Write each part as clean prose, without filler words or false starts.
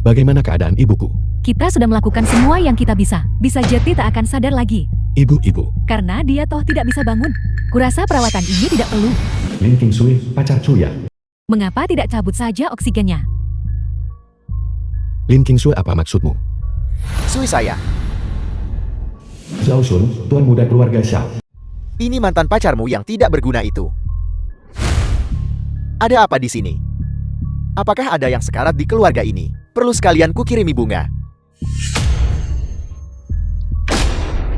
Bagaimana keadaan ibuku? Kita sudah melakukan semua yang kita bisa. Bisa jadi tak akan sadar lagi. Ibu. Karena dia toh tidak bisa bangun. Kurasa perawatan ini tidak perlu. Lin Qingsui, pacar Chuya. Mengapa tidak cabut saja oksigennya? Lin Qingsui, apa maksudmu? Sui saya. Zhao Shun, tuan muda keluarga Xiao. Ini mantan pacarmu yang tidak berguna itu. Ada apa di sini? Apakah ada yang sekarat di keluarga ini? Perlu sekalian kukirimi bunga.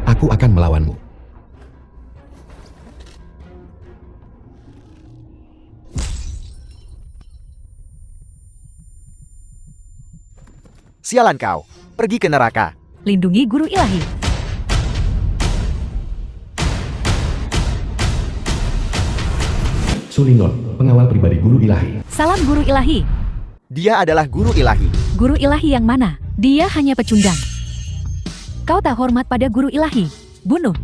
Aku akan melawanmu. Sialan kau, pergi ke neraka. Lindungi guru ilahi. Su Linglong, pengawal pribadi guru ilahi. Salam guru ilahi. Dia adalah guru ilahi. Guru ilahi yang mana? Dia hanya pecundang. Kau tak hormat pada guru ilahi. Bunuh.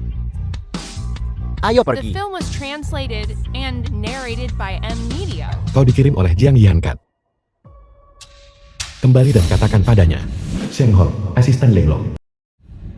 Ayo The pergi. film was translated and narrated by M Media. Kau dikirim oleh Jiang Yihankat. Kembali dan katakan padanya. Sheng Hong, asisten Linglong.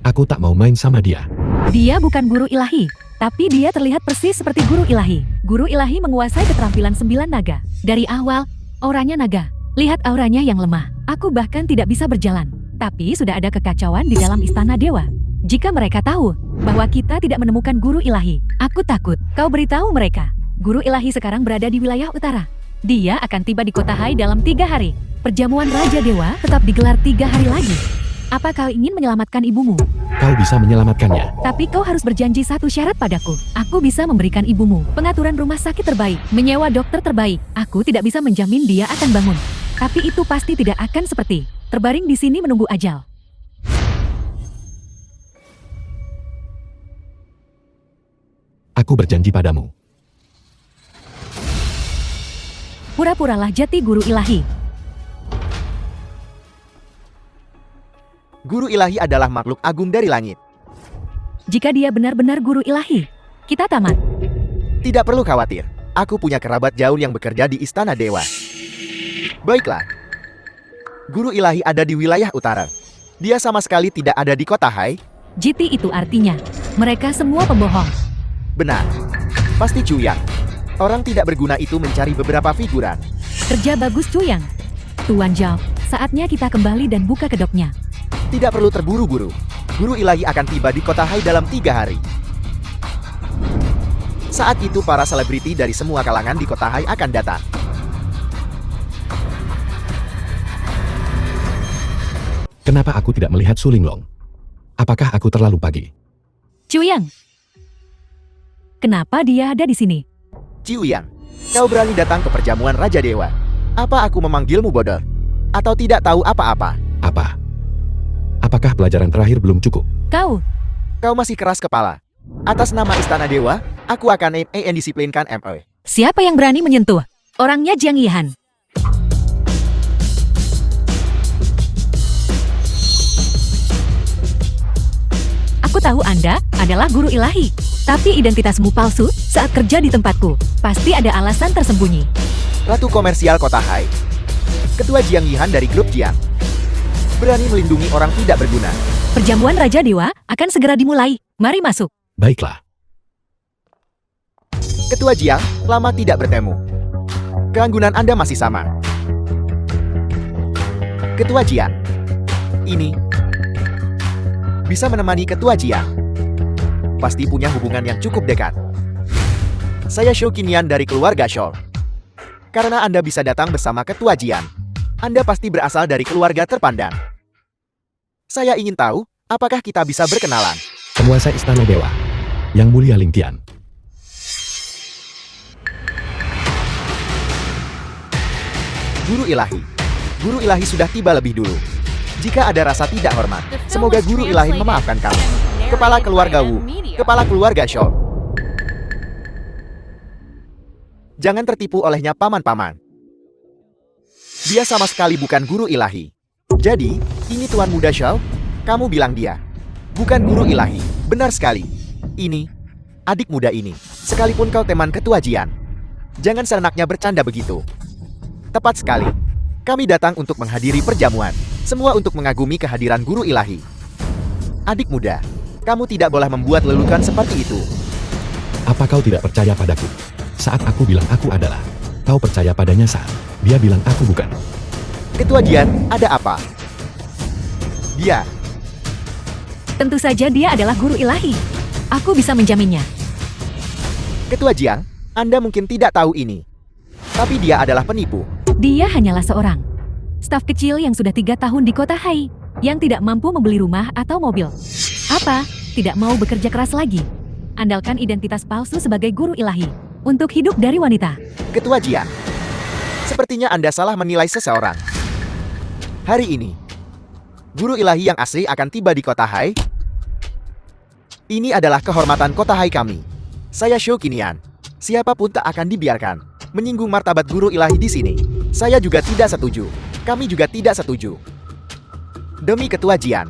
Aku tak mau main sama dia. Dia bukan guru ilahi, tapi dia terlihat persis seperti guru ilahi. Guru ilahi menguasai keterampilan 9 naga. Dari awal, auranya naga. Lihat auranya yang lemah. Aku bahkan tidak bisa berjalan. Tapi sudah ada kekacauan di dalam istana dewa. Jika mereka tahu bahwa kita tidak menemukan guru ilahi, aku takut. Kau beritahu mereka, guru ilahi sekarang berada di wilayah utara. Dia akan tiba di kota Hai dalam 3 hari. Perjamuan Raja Dewa tetap digelar 3 hari lagi. Apa kau ingin menyelamatkan ibumu? Kau bisa menyelamatkannya. Tapi kau harus berjanji satu syarat padaku. Aku bisa memberikan ibumu pengaturan rumah sakit terbaik, menyewa dokter terbaik. Aku tidak bisa menjamin dia akan bangun. Tapi itu pasti tidak akan seperti terbaring di sini menunggu ajal. Aku berjanji padamu. Pura-puralah jati guru ilahi. Guru ilahi adalah makhluk agung dari langit. Jika dia benar-benar guru ilahi, kita tamat. Tidak perlu khawatir. Aku punya kerabat jauh yang bekerja di istana dewa. Baiklah. Guru ilahi ada di wilayah utara. Dia sama sekali tidak ada di kota Hai. Jiti itu artinya, mereka semua pembohong. Benar. Pasti Cuyang. Orang tidak berguna itu mencari beberapa figuran. Kerja bagus Cuyang. Tuan Zhao, saatnya kita kembali dan buka kedoknya. Tidak perlu terburu-buru. Guru ilahi akan tiba di kota Hai dalam 3 hari. Saat itu para selebriti dari semua kalangan di kota Hai akan datang. Kenapa aku tidak melihat Su Linglong? Apakah aku terlalu pagi? Cuyang, kenapa dia ada di sini? Ciuyang, kau berani datang ke perjamuan Raja Dewa. Apa aku memanggilmu bodoh? Atau tidak tahu apa-apa? Apa? Apakah pelajaran terakhir belum cukup? Kau masih keras kepala. Atas nama Istana Dewa, aku akan disiplinkan ME. Siapa yang berani menyentuh? Orangnya Jiang Yihan. Aku tahu Anda adalah guru ilahi, tapi identitasmu palsu saat kerja di tempatku. Pasti ada alasan tersembunyi. Ratu Komersial Kota Hai. Ketua Jiang Yihan dari grup Jiang. Berani melindungi orang tidak berguna. Perjamuan Raja Dewa akan segera dimulai. Mari masuk. Baiklah. Ketua Jiang, lama tidak bertemu. Keanggunan Anda masih sama. Ketua Jiang. Ini bisa menemani Ketua Jiang. Pasti punya hubungan yang cukup dekat. Saya Shou Qinian dari keluarga Shou. Karena Anda bisa datang bersama Ketua Jiang, Anda pasti berasal dari keluarga terpandang. Saya ingin tahu, apakah kita bisa berkenalan? Penguasa Istana Dewa, Yang Mulia Ling Tian. Guru ilahi. Guru ilahi sudah tiba lebih dulu. Jika ada rasa tidak hormat, semoga guru ilahi memaafkan kamu. Kepala keluarga Wu, kepala keluarga Shou. Jangan tertipu olehnya paman-paman. Dia sama sekali bukan guru ilahi. Jadi, ini Tuan Muda Shou, kamu bilang dia bukan guru ilahi. Benar sekali. Ini adik muda ini. Sekalipun kau teman Ketua Jian, jangan seenaknya bercanda begitu. Tepat sekali. Kami datang untuk menghadiri perjamuan. Semua untuk mengagumi kehadiran guru ilahi. Adik muda, kamu tidak boleh membuat lelucon seperti itu. Apa kau tidak percaya padaku? Saat aku bilang aku adalah, kau percaya padanya saat dia bilang aku bukan. Ketua Jian, ada apa? Dia, Tentu saja dia adalah guru ilahi. Aku bisa menjaminnya. Ketua Jiang, Anda mungkin tidak tahu ini. Tapi dia adalah penipu. Dia hanyalah seorang staf kecil yang sudah 3 tahun di kota Hai, yang tidak mampu membeli rumah atau mobil. Apa? Tidak mau bekerja keras lagi. Andalkan identitas palsu sebagai guru ilahi untuk hidup dari wanita. Ketua Jian, sepertinya Anda salah menilai seseorang. Hari ini, guru ilahi yang asli akan tiba di kota Hai. Ini adalah kehormatan kota Hai kami. Saya Shou Qinian. Siapapun tak akan dibiarkan menyinggung martabat guru ilahi di sini. Saya juga tidak setuju. Kami juga tidak setuju. Demi Ketua Jian.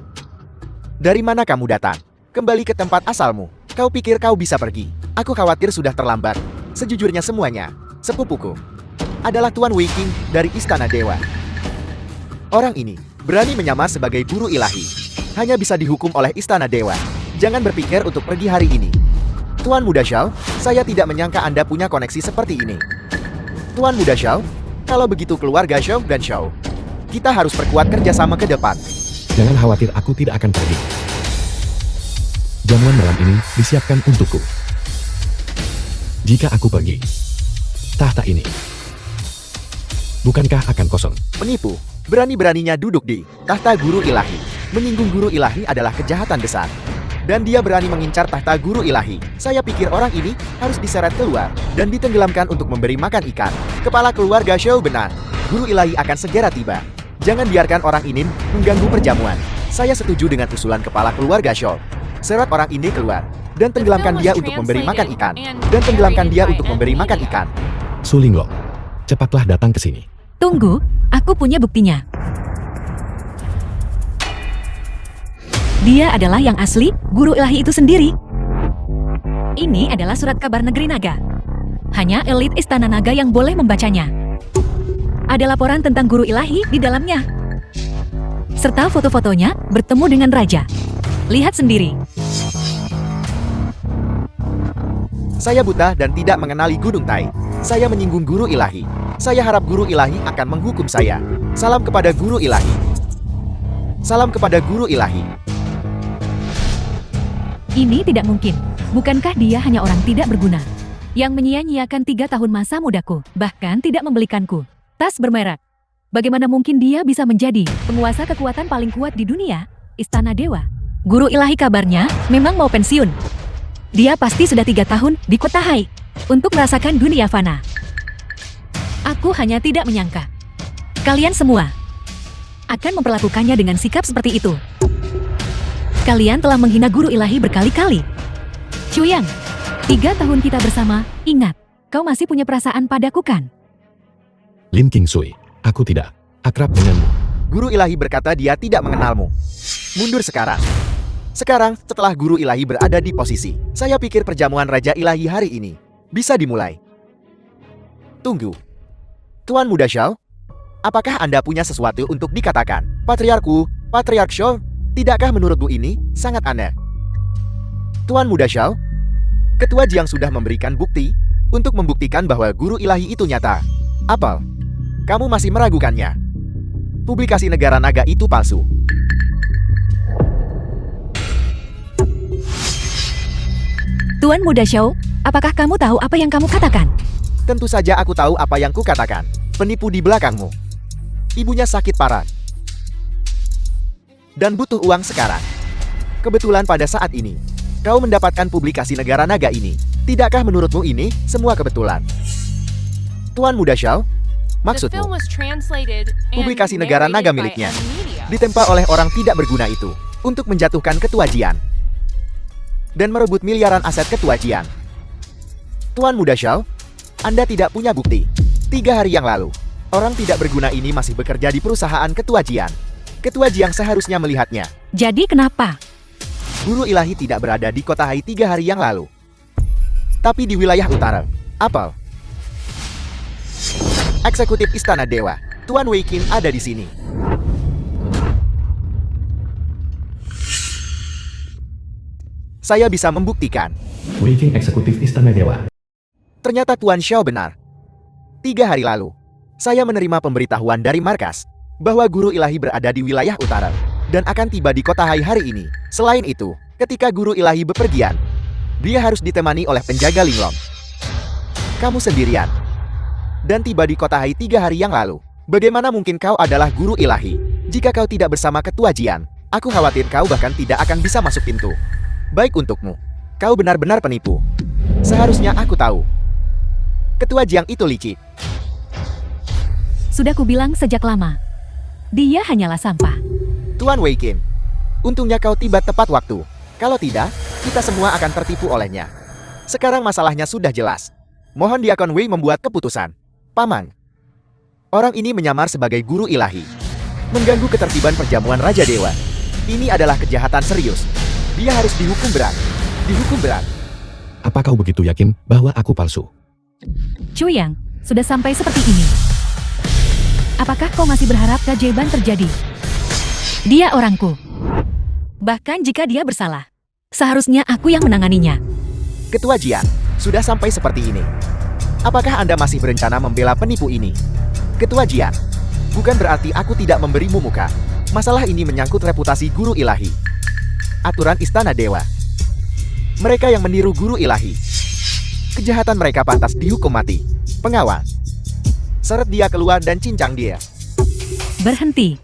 Dari mana kamu datang? Kembali ke tempat asalmu. Kau pikir kau bisa pergi? Aku khawatir sudah terlambat. Sejujurnya semuanya, sepupuku adalah Tuan Wei Qing dari Istana Dewa. Orang ini berani menyamar sebagai guru ilahi. Hanya bisa dihukum oleh Istana Dewa. Jangan berpikir untuk pergi hari ini. Tuan Muda Xiao, saya tidak menyangka Anda punya koneksi seperti ini. Tuan Muda Xiao, kalau begitu keluarga Xiao dan Xiao, kita harus perkuat kerjasama ke depan. Jangan khawatir, aku tidak akan pergi. Jamuan malam ini disiapkan untukku. Jika aku pergi, tahta ini bukankah akan kosong? Penipu, berani-beraninya duduk di tahta guru ilahi. Menyinggung guru ilahi adalah kejahatan besar. Dan dia berani mengincar tahta guru ilahi. Saya pikir orang ini harus diseret keluar dan ditenggelamkan untuk memberi makan ikan. Kepala keluarga Xiao benar. Guru ilahi akan segera tiba. Jangan biarkan orang ini mengganggu perjamuan. Saya setuju dengan usulan kepala keluarga Xiao. Seret orang ini keluar dan tenggelamkan dia untuk memberi makan ikan. Dan tenggelamkan dia untuk memberi makan ikan. Su Linglong, cepatlah datang ke sini. Tunggu, aku punya buktinya. Dia adalah yang asli, guru ilahi itu sendiri. Ini adalah surat kabar negeri naga. Hanya elit istana naga yang boleh membacanya. Ada laporan tentang guru ilahi di dalamnya. Serta foto-fotonya bertemu dengan raja. Lihat sendiri. Saya buta dan tidak mengenali Gunung Tai. Saya menyinggung guru ilahi. Saya harap guru ilahi akan menghukum saya. Salam kepada guru ilahi. Salam kepada guru ilahi. Ini tidak mungkin. Bukankah dia hanya orang tidak berguna? Yang menyia-nyiakan 3 tahun masa mudaku. Bahkan tidak membelikanku tas bermerek. Bagaimana mungkin dia bisa menjadi penguasa kekuatan paling kuat di dunia? Istana Dewa. Guru ilahi kabarnya memang mau pensiun. Dia pasti sudah 3 tahun di kota Hai untuk merasakan dunia fana. Aku hanya tidak menyangka kalian semua akan memperlakukannya dengan sikap seperti itu. Kalian telah menghina guru ilahi berkali-kali. Chuyang, 3 tahun kita bersama, ingat, kau masih punya perasaan padaku kan? Lin Qingsui, aku tidak akrab denganmu. Guru ilahi berkata dia tidak mengenalmu. Mundur sekarang. Sekarang, setelah guru ilahi berada di posisi, saya pikir perjamuan Raja Ilahi hari ini bisa dimulai. Tunggu. Tuan Muda Xiao, apakah Anda punya sesuatu untuk dikatakan? Patriark Xiao, tidakkah menurutmu ini sangat aneh? Tuan Muda Xiao, Ketua Jiang sudah memberikan bukti untuk membuktikan bahwa guru ilahi itu nyata. Apel, kamu masih meragukannya? Publikasi negara naga itu palsu. Tuan Muda Xiao, apakah kamu tahu apa yang kamu katakan? Tentu saja aku tahu apa yang kukatakan. Penipu di belakangmu. Ibunya sakit parah dan butuh uang sekarang. Kebetulan pada saat ini, kau mendapatkan publikasi negara naga ini. Tidakkah menurutmu ini semua kebetulan? Tuan Muda Xiao, maksudmu, publikasi negara naga miliknya ditempa oleh orang tidak berguna itu untuk menjatuhkan Ketua Jian dan merebut miliaran aset Ketua Jian. Tuan Muda Xiao, Anda tidak punya bukti. 3 hari yang lalu, orang tidak berguna ini masih bekerja di perusahaan Ketua Jian. Ketua Jiang seharusnya melihatnya. Jadi kenapa? Guru ilahi tidak berada di kota Hai 3 hari yang lalu, tapi di wilayah utara. Apel, eksekutif Istana Dewa, Tuan Wei Qin ada di sini. Saya bisa membuktikan. Wei King eksekutif Istana Dewa. Ternyata Tuan Xiao benar. 3 hari lalu, saya menerima pemberitahuan dari markas bahwa guru ilahi berada di wilayah utara dan akan tiba di kota Hai hari ini. Selain itu, ketika guru ilahi bepergian, dia harus ditemani oleh penjaga Linglong. Kamu sendirian dan tiba di kota Hai 3 hari yang lalu. Bagaimana mungkin kau adalah guru ilahi? Jika kau tidak bersama Ketua Jian, aku khawatir kau bahkan tidak akan bisa masuk pintu. Baik untukmu. Kau benar-benar penipu. Seharusnya aku tahu. Ketua Jiang itu licik. Sudah kubilang sejak lama. Dia hanyalah sampah. Tuan Wei Qin, untungnya kau tiba tepat waktu. Kalau tidak, kita semua akan tertipu olehnya. Sekarang masalahnya sudah jelas. Mohon Diakon Wei membuat keputusan. Paman, orang ini menyamar sebagai guru ilahi, mengganggu ketertiban perjamuan Raja Dewa. Ini adalah kejahatan serius. Dia harus dihukum berat. Dihukum berat. Apa kau begitu yakin bahwa aku palsu? Chuyang, sudah sampai seperti ini. Apakah kau masih berharap keajaiban terjadi? Dia orangku. Bahkan jika dia bersalah, seharusnya aku yang menanganinya. Ketua Jian, sudah sampai seperti ini. Apakah Anda masih berencana membela penipu ini? Ketua Jian, bukan berarti aku tidak memberimu muka. Masalah ini menyangkut reputasi guru ilahi. Aturan Istana Dewa. Mereka yang meniru guru ilahi, kejahatan mereka pantas dihukum mati. Pengawal, seret dia keluar dan cincang dia. Berhenti.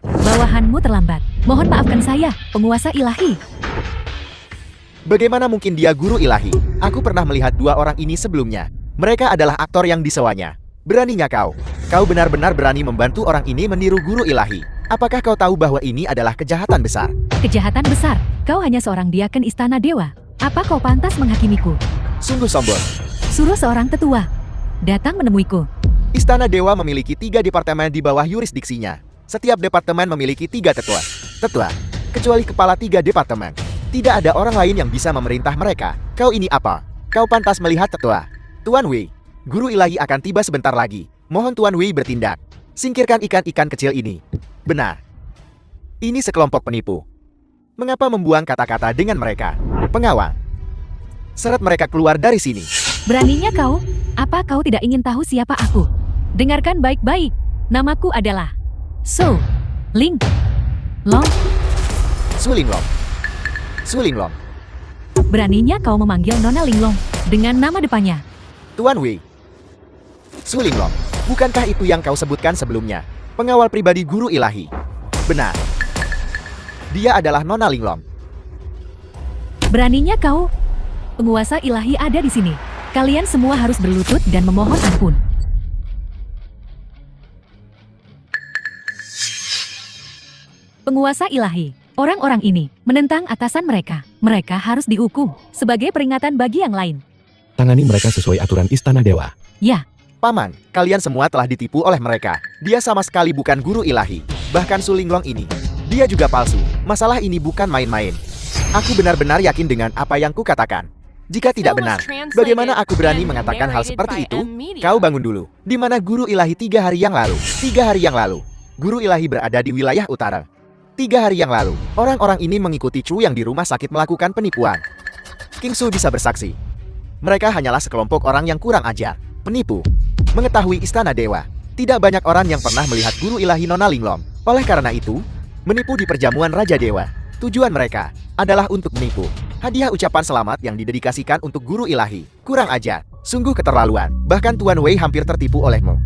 Bawahanmu terlambat. Mohon maafkan saya, penguasa ilahi. Bagaimana mungkin dia guru ilahi? Aku pernah melihat 2 orang ini sebelumnya. Mereka adalah aktor yang disewanya. Beraninya kau? Kau benar-benar berani membantu orang ini meniru guru ilahi. Apakah kau tahu bahwa ini adalah kejahatan besar? Kejahatan besar. Kau hanya seorang diaken Istana Dewa. Apa kau pantas menghakimiku? Sungguh sombong. Suruh seorang tetua datang menemuiku. Istana Dewa memiliki 3 departemen di bawah yurisdiksinya. Setiap departemen memiliki 3 tetua. Tetua, kecuali kepala 3 departemen. Tidak ada orang lain yang bisa memerintah mereka. Kau ini apa? Kau pantas melihat tetua. Tuan Wei, guru ilahi akan tiba sebentar lagi. Mohon Tuan Wei bertindak. Singkirkan ikan-ikan kecil ini. Benar. Ini sekelompok penipu. Mengapa membuang kata-kata dengan mereka? Pengawal, seret mereka keluar dari sini. Beraninya kau? Apa kau tidak ingin tahu siapa aku? Dengarkan baik-baik. Namaku adalah Su Ling Long. Su Linglong. Su Linglong. Beraninya kau memanggil Nona Linglong dengan nama depannya. Tuan Wei. Su Linglong, bukankah itu yang kau sebutkan sebelumnya? Pengawal pribadi guru ilahi. Benar. Dia adalah Nona Linglong. Beraninya kau? Penguasa ilahi ada di sini. Kalian semua harus berlutut dan memohon ampun. Penguasa ilahi, orang-orang ini menentang atasan mereka. Mereka harus dihukum sebagai peringatan bagi yang lain. Tangani mereka sesuai aturan Istana Dewa. Ya, Paman, kalian semua telah ditipu oleh mereka. Dia sama sekali bukan guru ilahi. Bahkan Su Linglong ini, dia juga palsu. Masalah ini bukan main-main. Aku benar-benar yakin dengan apa yang kukatakan. Jika tidak benar, bagaimana aku berani mengatakan hal seperti itu? Kau bangun dulu. Di mana guru ilahi 3 hari yang lalu? 3 hari yang lalu, guru ilahi berada di wilayah utara. 3 hari yang lalu, orang-orang ini mengikuti Chu yang di rumah sakit melakukan penipuan. King Su bisa bersaksi. Mereka hanyalah sekelompok orang yang kurang ajar, penipu. Mengetahui Istana Dewa, tidak banyak orang yang pernah melihat guru ilahi Nona Linglong. Oleh karena itu, menipu di perjamuan Raja Dewa. Tujuan mereka adalah untuk menipu. Hadiah ucapan selamat yang didedikasikan untuk guru ilahi. Kurang ajar, sungguh keterlaluan. Bahkan Tuan Wei hampir tertipu olehmu.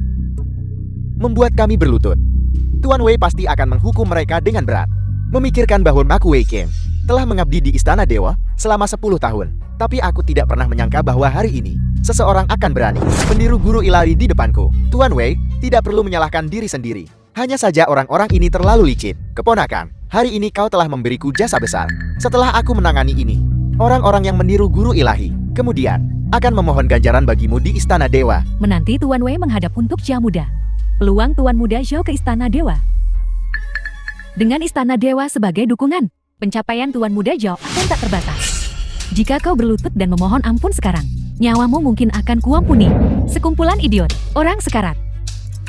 Membuat kami berlutut. Tuan Wei pasti akan menghukum mereka dengan berat. Memikirkan bahwa aku Wei King telah mengabdi di Istana Dewa selama 10 tahun. Tapi aku tidak pernah menyangka bahwa hari ini seseorang akan berani meniru guru ilahi di depanku. Tuan Wei tidak perlu menyalahkan diri sendiri. Hanya saja orang-orang ini terlalu licik. Keponakan, hari ini kau telah memberiku jasa besar. Setelah aku menangani ini, orang-orang yang meniru guru ilahi kemudian akan memohon ganjaran bagimu di Istana Dewa. menanti Tuan Wei menghadap untuk Jia Muda. Peluang Tuan Muda Zhou ke Istana Dewa. Dengan Istana Dewa sebagai dukungan, pencapaian Tuan Muda Zhou akan tak terbatas. Jika kau berlutut dan memohon ampun sekarang, nyawamu mungkin akan kuampuni. Sekumpulan idiot, orang sekarat.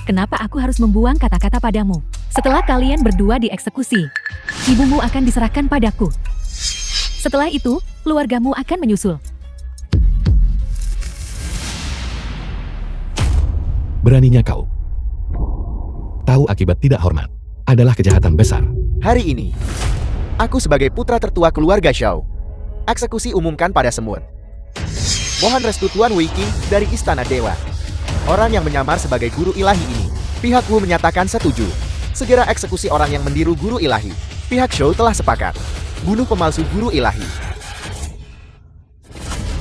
Kenapa aku harus membuang kata-kata padamu? Setelah kalian berdua dieksekusi, ibumu akan diserahkan padaku. Setelah itu, keluargamu akan menyusul. Beraninya kau. Tahu akibat tidak hormat adalah kejahatan besar. Hari ini, aku sebagai putra tertua keluarga Shao. Eksekusi umumkan pada semut. Mohon restu Tuan Wei Qing dari Istana Dewa. Orang yang menyamar sebagai guru ilahi ini, pihakku menyatakan setuju. Segera eksekusi orang yang mendiru guru ilahi. Pihak Shao telah sepakat. Bunuh pemalsu guru ilahi.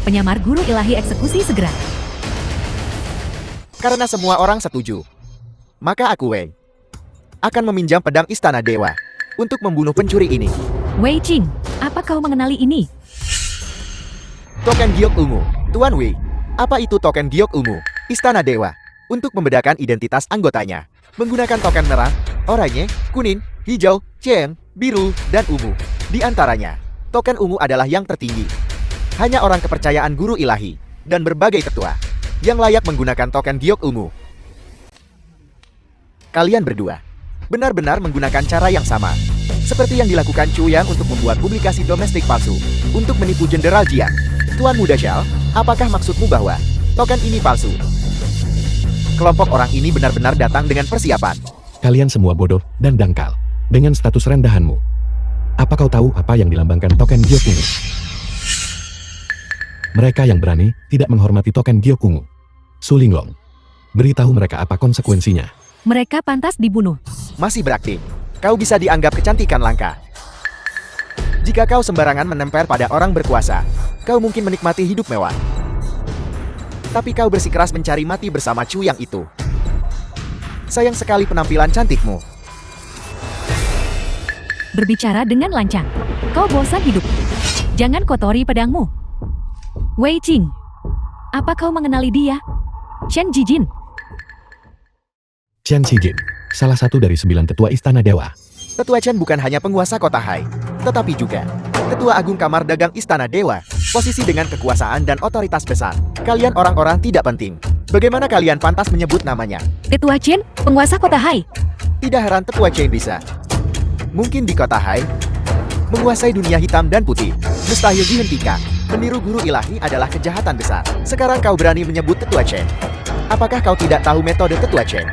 Penyamar guru ilahi eksekusi segera. Karena semua orang setuju, maka aku Wei akan meminjam pedang Istana Dewa untuk membunuh pencuri ini. Wei Qing, apa kau mengenali ini? Token giok ungu. Tuan Wei, apa itu token giok ungu? Istana Dewa untuk membedakan identitas anggotanya menggunakan token merah, oranye, kuning, hijau, ceng, biru, dan ungu. Di antaranya, token ungu adalah yang tertinggi. Hanya orang kepercayaan guru ilahi dan berbagai tetua yang layak menggunakan token giok ungu. Kalian berdua benar-benar menggunakan cara yang sama, seperti yang dilakukan Chu Yang untuk membuat publikasi domestik palsu untuk menipu Jenderal Jiang. Tuan Muda Xiao, apakah maksudmu bahwa token ini palsu? Kelompok orang ini benar-benar datang dengan persiapan. Kalian semua bodoh dan dangkal dengan status rendahanmu. Apa kau tahu apa yang dilambangkan token giok ungu? Mereka yang berani tidak menghormati token giok ungu. Su Linglong, beritahu mereka apa konsekuensinya. Mereka pantas dibunuh. Masih berakting. Kau bisa dianggap kecantikan langka. Jika kau sembarangan menempel pada orang berkuasa, kau mungkin menikmati hidup mewah. Tapi kau bersikeras mencari mati bersama Chu Yang itu. Sayang sekali penampilan cantikmu. Berbicara dengan lancang. Kau bosan hidup. Jangan kotori pedangmu. Wei Qing, apa kau mengenali dia? Chen Jijin. Chen Xijin, salah satu dari 9 tetua Istana Dewa. Tetua Chen bukan hanya penguasa kota Hai, tetapi juga Ketua Agung Kamar Dagang Istana Dewa. Posisi dengan kekuasaan dan otoritas besar. Kalian orang-orang tidak penting. Bagaimana kalian pantas menyebut namanya? Tetua Chen, penguasa kota Hai. Tidak heran Tetua Chen bisa. Mungkin di kota Hai, menguasai dunia hitam dan putih. Mustahil dihentikan. Meniru guru ilahi adalah kejahatan besar. Sekarang kau berani menyebut Tetua Chen. Apakah kau tidak tahu metode Tetua Chen?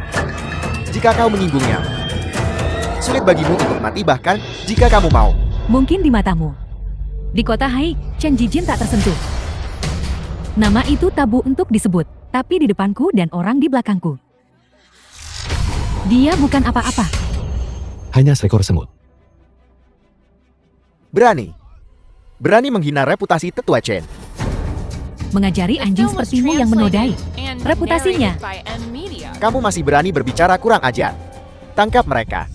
Jika kau menyinggungnya, sulit bagimu untuk mati bahkan jika kamu mau. Mungkin di matamu. Di kota Hai, Chen Jijin tak tersentuh. Nama itu tabu untuk disebut, tapi di depanku dan orang di belakangku. Dia bukan apa-apa. Hanya seekor semut. Berani menghina reputasi Tetua Chen. Mengajari The anjing film was sepertimu yang menodai. translated and Reputasinya. narrated by M Media. Kamu masih berani berbicara kurang ajar. Tangkap mereka.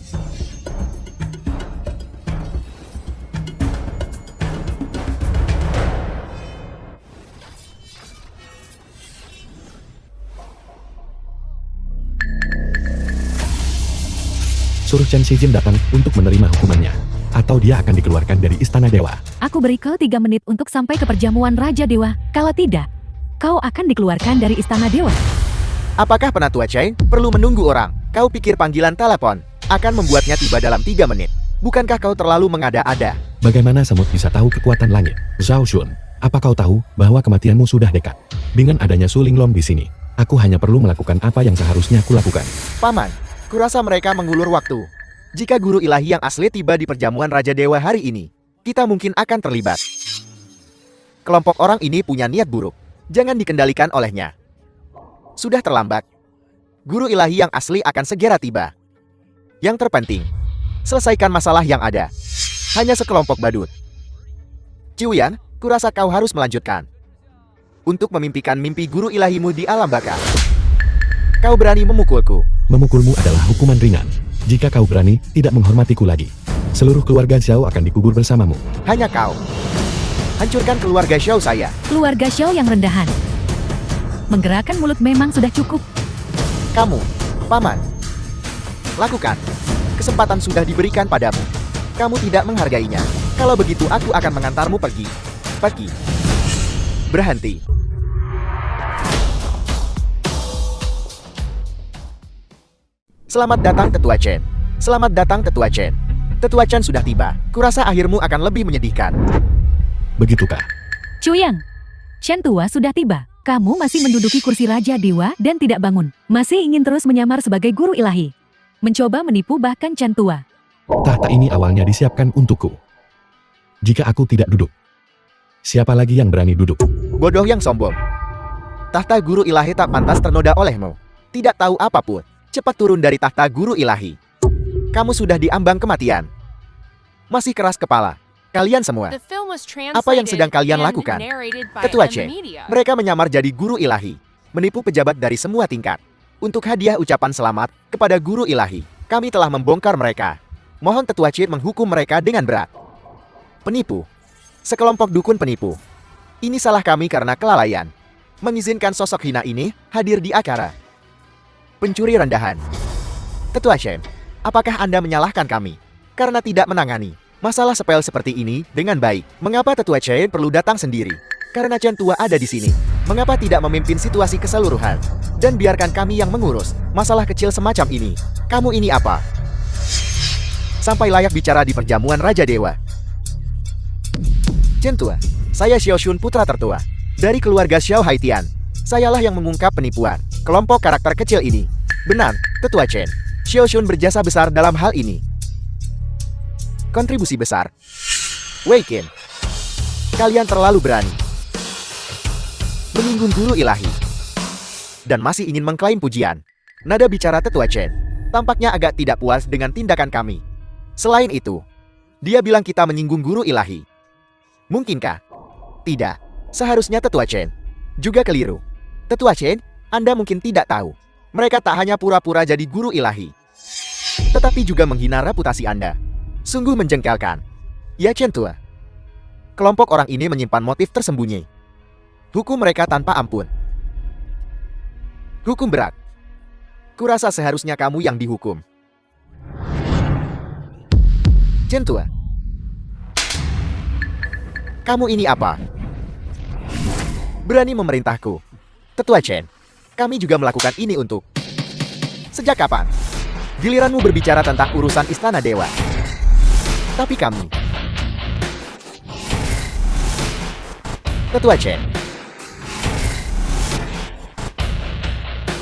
Suruh Chen Xijin datang untuk menerima hukumannya. Atau dia akan dikeluarkan dari Istana Dewa. Aku beri kau 3 menit untuk sampai ke perjamuan Raja Dewa. Kalau tidak, kau akan dikeluarkan dari Istana Dewa. Apakah Penatua Chen perlu menunggu orang? Kau pikir panggilan telepon akan membuatnya tiba dalam 3 menit? Bukankah kau terlalu mengada-ada? Bagaimana semut bisa tahu kekuatan langit? Zhao Shun, apa kau tahu bahwa kematianmu sudah dekat? Dengan adanya Su Linglong di sini, aku hanya perlu melakukan apa yang seharusnya aku lakukan. Paman, kurasa mereka mengulur waktu. Jika guru ilahi yang asli tiba di perjamuan Raja Dewa hari ini, kita mungkin akan terlibat. Kelompok orang ini punya niat buruk. Jangan dikendalikan olehnya. Sudah terlambat. Guru ilahi yang asli akan segera tiba. Yang terpenting, selesaikan masalah yang ada. Hanya sekelompok badut. Ciuyan, kurasa kau harus melanjutkan. Untuk memimpikan mimpi guru ilahimu di alam baka. Kau berani memukulku. Memukulmu adalah hukuman ringan. Jika kau berani tidak menghormatiku lagi, seluruh keluarga Zhao akan dikubur bersamamu. Hanya kau. Hancurkan keluarga Xiao saya. Keluarga Xiao yang rendahan. Menggerakkan mulut memang sudah cukup. Kamu, Paman. Lakukan. Kesempatan sudah diberikan padamu. Kamu tidak menghargainya. Kalau begitu aku akan mengantarmu pergi. Pergi. Berhenti. Selamat datang Tetua Chen. Selamat datang Tetua Chen. Tetua Chen sudah tiba. Kurasa akhirmu akan lebih menyedihkan. Begitukah? Chuyang, Chen tua sudah tiba. Kamu masih menduduki kursi Raja Dewa dan tidak bangun. Masih ingin terus menyamar sebagai guru ilahi. Mencoba menipu bahkan Chen tua. Tahta ini awalnya disiapkan untukku. Jika aku tidak duduk, siapa lagi yang berani duduk? Bodoh yang sombong. Tahta guru ilahi tak pantas ternoda olehmu. Tidak tahu apapun. Cepat turun dari tahta guru ilahi. Kamu sudah diambang kematian. Masih keras kepala. Kalian semua. The film was Apa yang sedang kalian translated lakukan? and narrated by Ketua M Chen, Media. mereka menyamar jadi guru ilahi. Menipu pejabat dari semua tingkat. Untuk hadiah ucapan selamat kepada guru ilahi, kami telah membongkar mereka. Mohon Tetua Chen menghukum mereka dengan berat. Penipu. Sekelompok dukun penipu. Ini salah kami karena kelalaian. Mengizinkan sosok hina ini hadir di acara. Pencuri rendahan. Tetua Chen, apakah Anda menyalahkan kami? Karena tidak menangani masalah sepele seperti ini dengan baik. Mengapa Tetua Chen perlu datang sendiri? Karena Chen tua ada di sini. Mengapa tidak memimpin situasi keseluruhan? Dan biarkan kami yang mengurus masalah kecil semacam ini. Kamu ini apa? Sampai layak bicara di perjamuan Raja Dewa. Chen tua, saya Xiao Shun putra tertua. Dari keluarga Xiao Haitian. Sayalah yang mengungkap penipuan kelompok karakter kecil ini. Benar, Tetua Chen. Xiao Shun berjasa besar dalam hal ini. Kontribusi besar. Wei Qin, kalian terlalu berani menyinggung guru ilahi dan masih ingin mengklaim pujian. Nada bicara Tetua Chen tampaknya agak tidak puas dengan tindakan kami. Selain itu, dia bilang kita menyinggung guru ilahi. Mungkinkah? Tidak. Seharusnya Tetua Chen juga keliru. Tetua Chen, Anda mungkin tidak tahu. Mereka tak hanya pura-pura jadi guru ilahi, tetapi juga menghina reputasi Anda. Sungguh menjengkelkan. Ya Chen tua. Kelompok orang ini menyimpan motif tersembunyi. Hukum mereka tanpa ampun. Hukum berat. Kurasa seharusnya kamu yang dihukum. Chen tua. Kamu ini apa? Berani memerintahku. Tetua Chen, kami juga melakukan ini untuk... Sejak kapan? Giliranmu berbicara tentang urusan Istana Dewa. Tapi kami... Tetua Chen,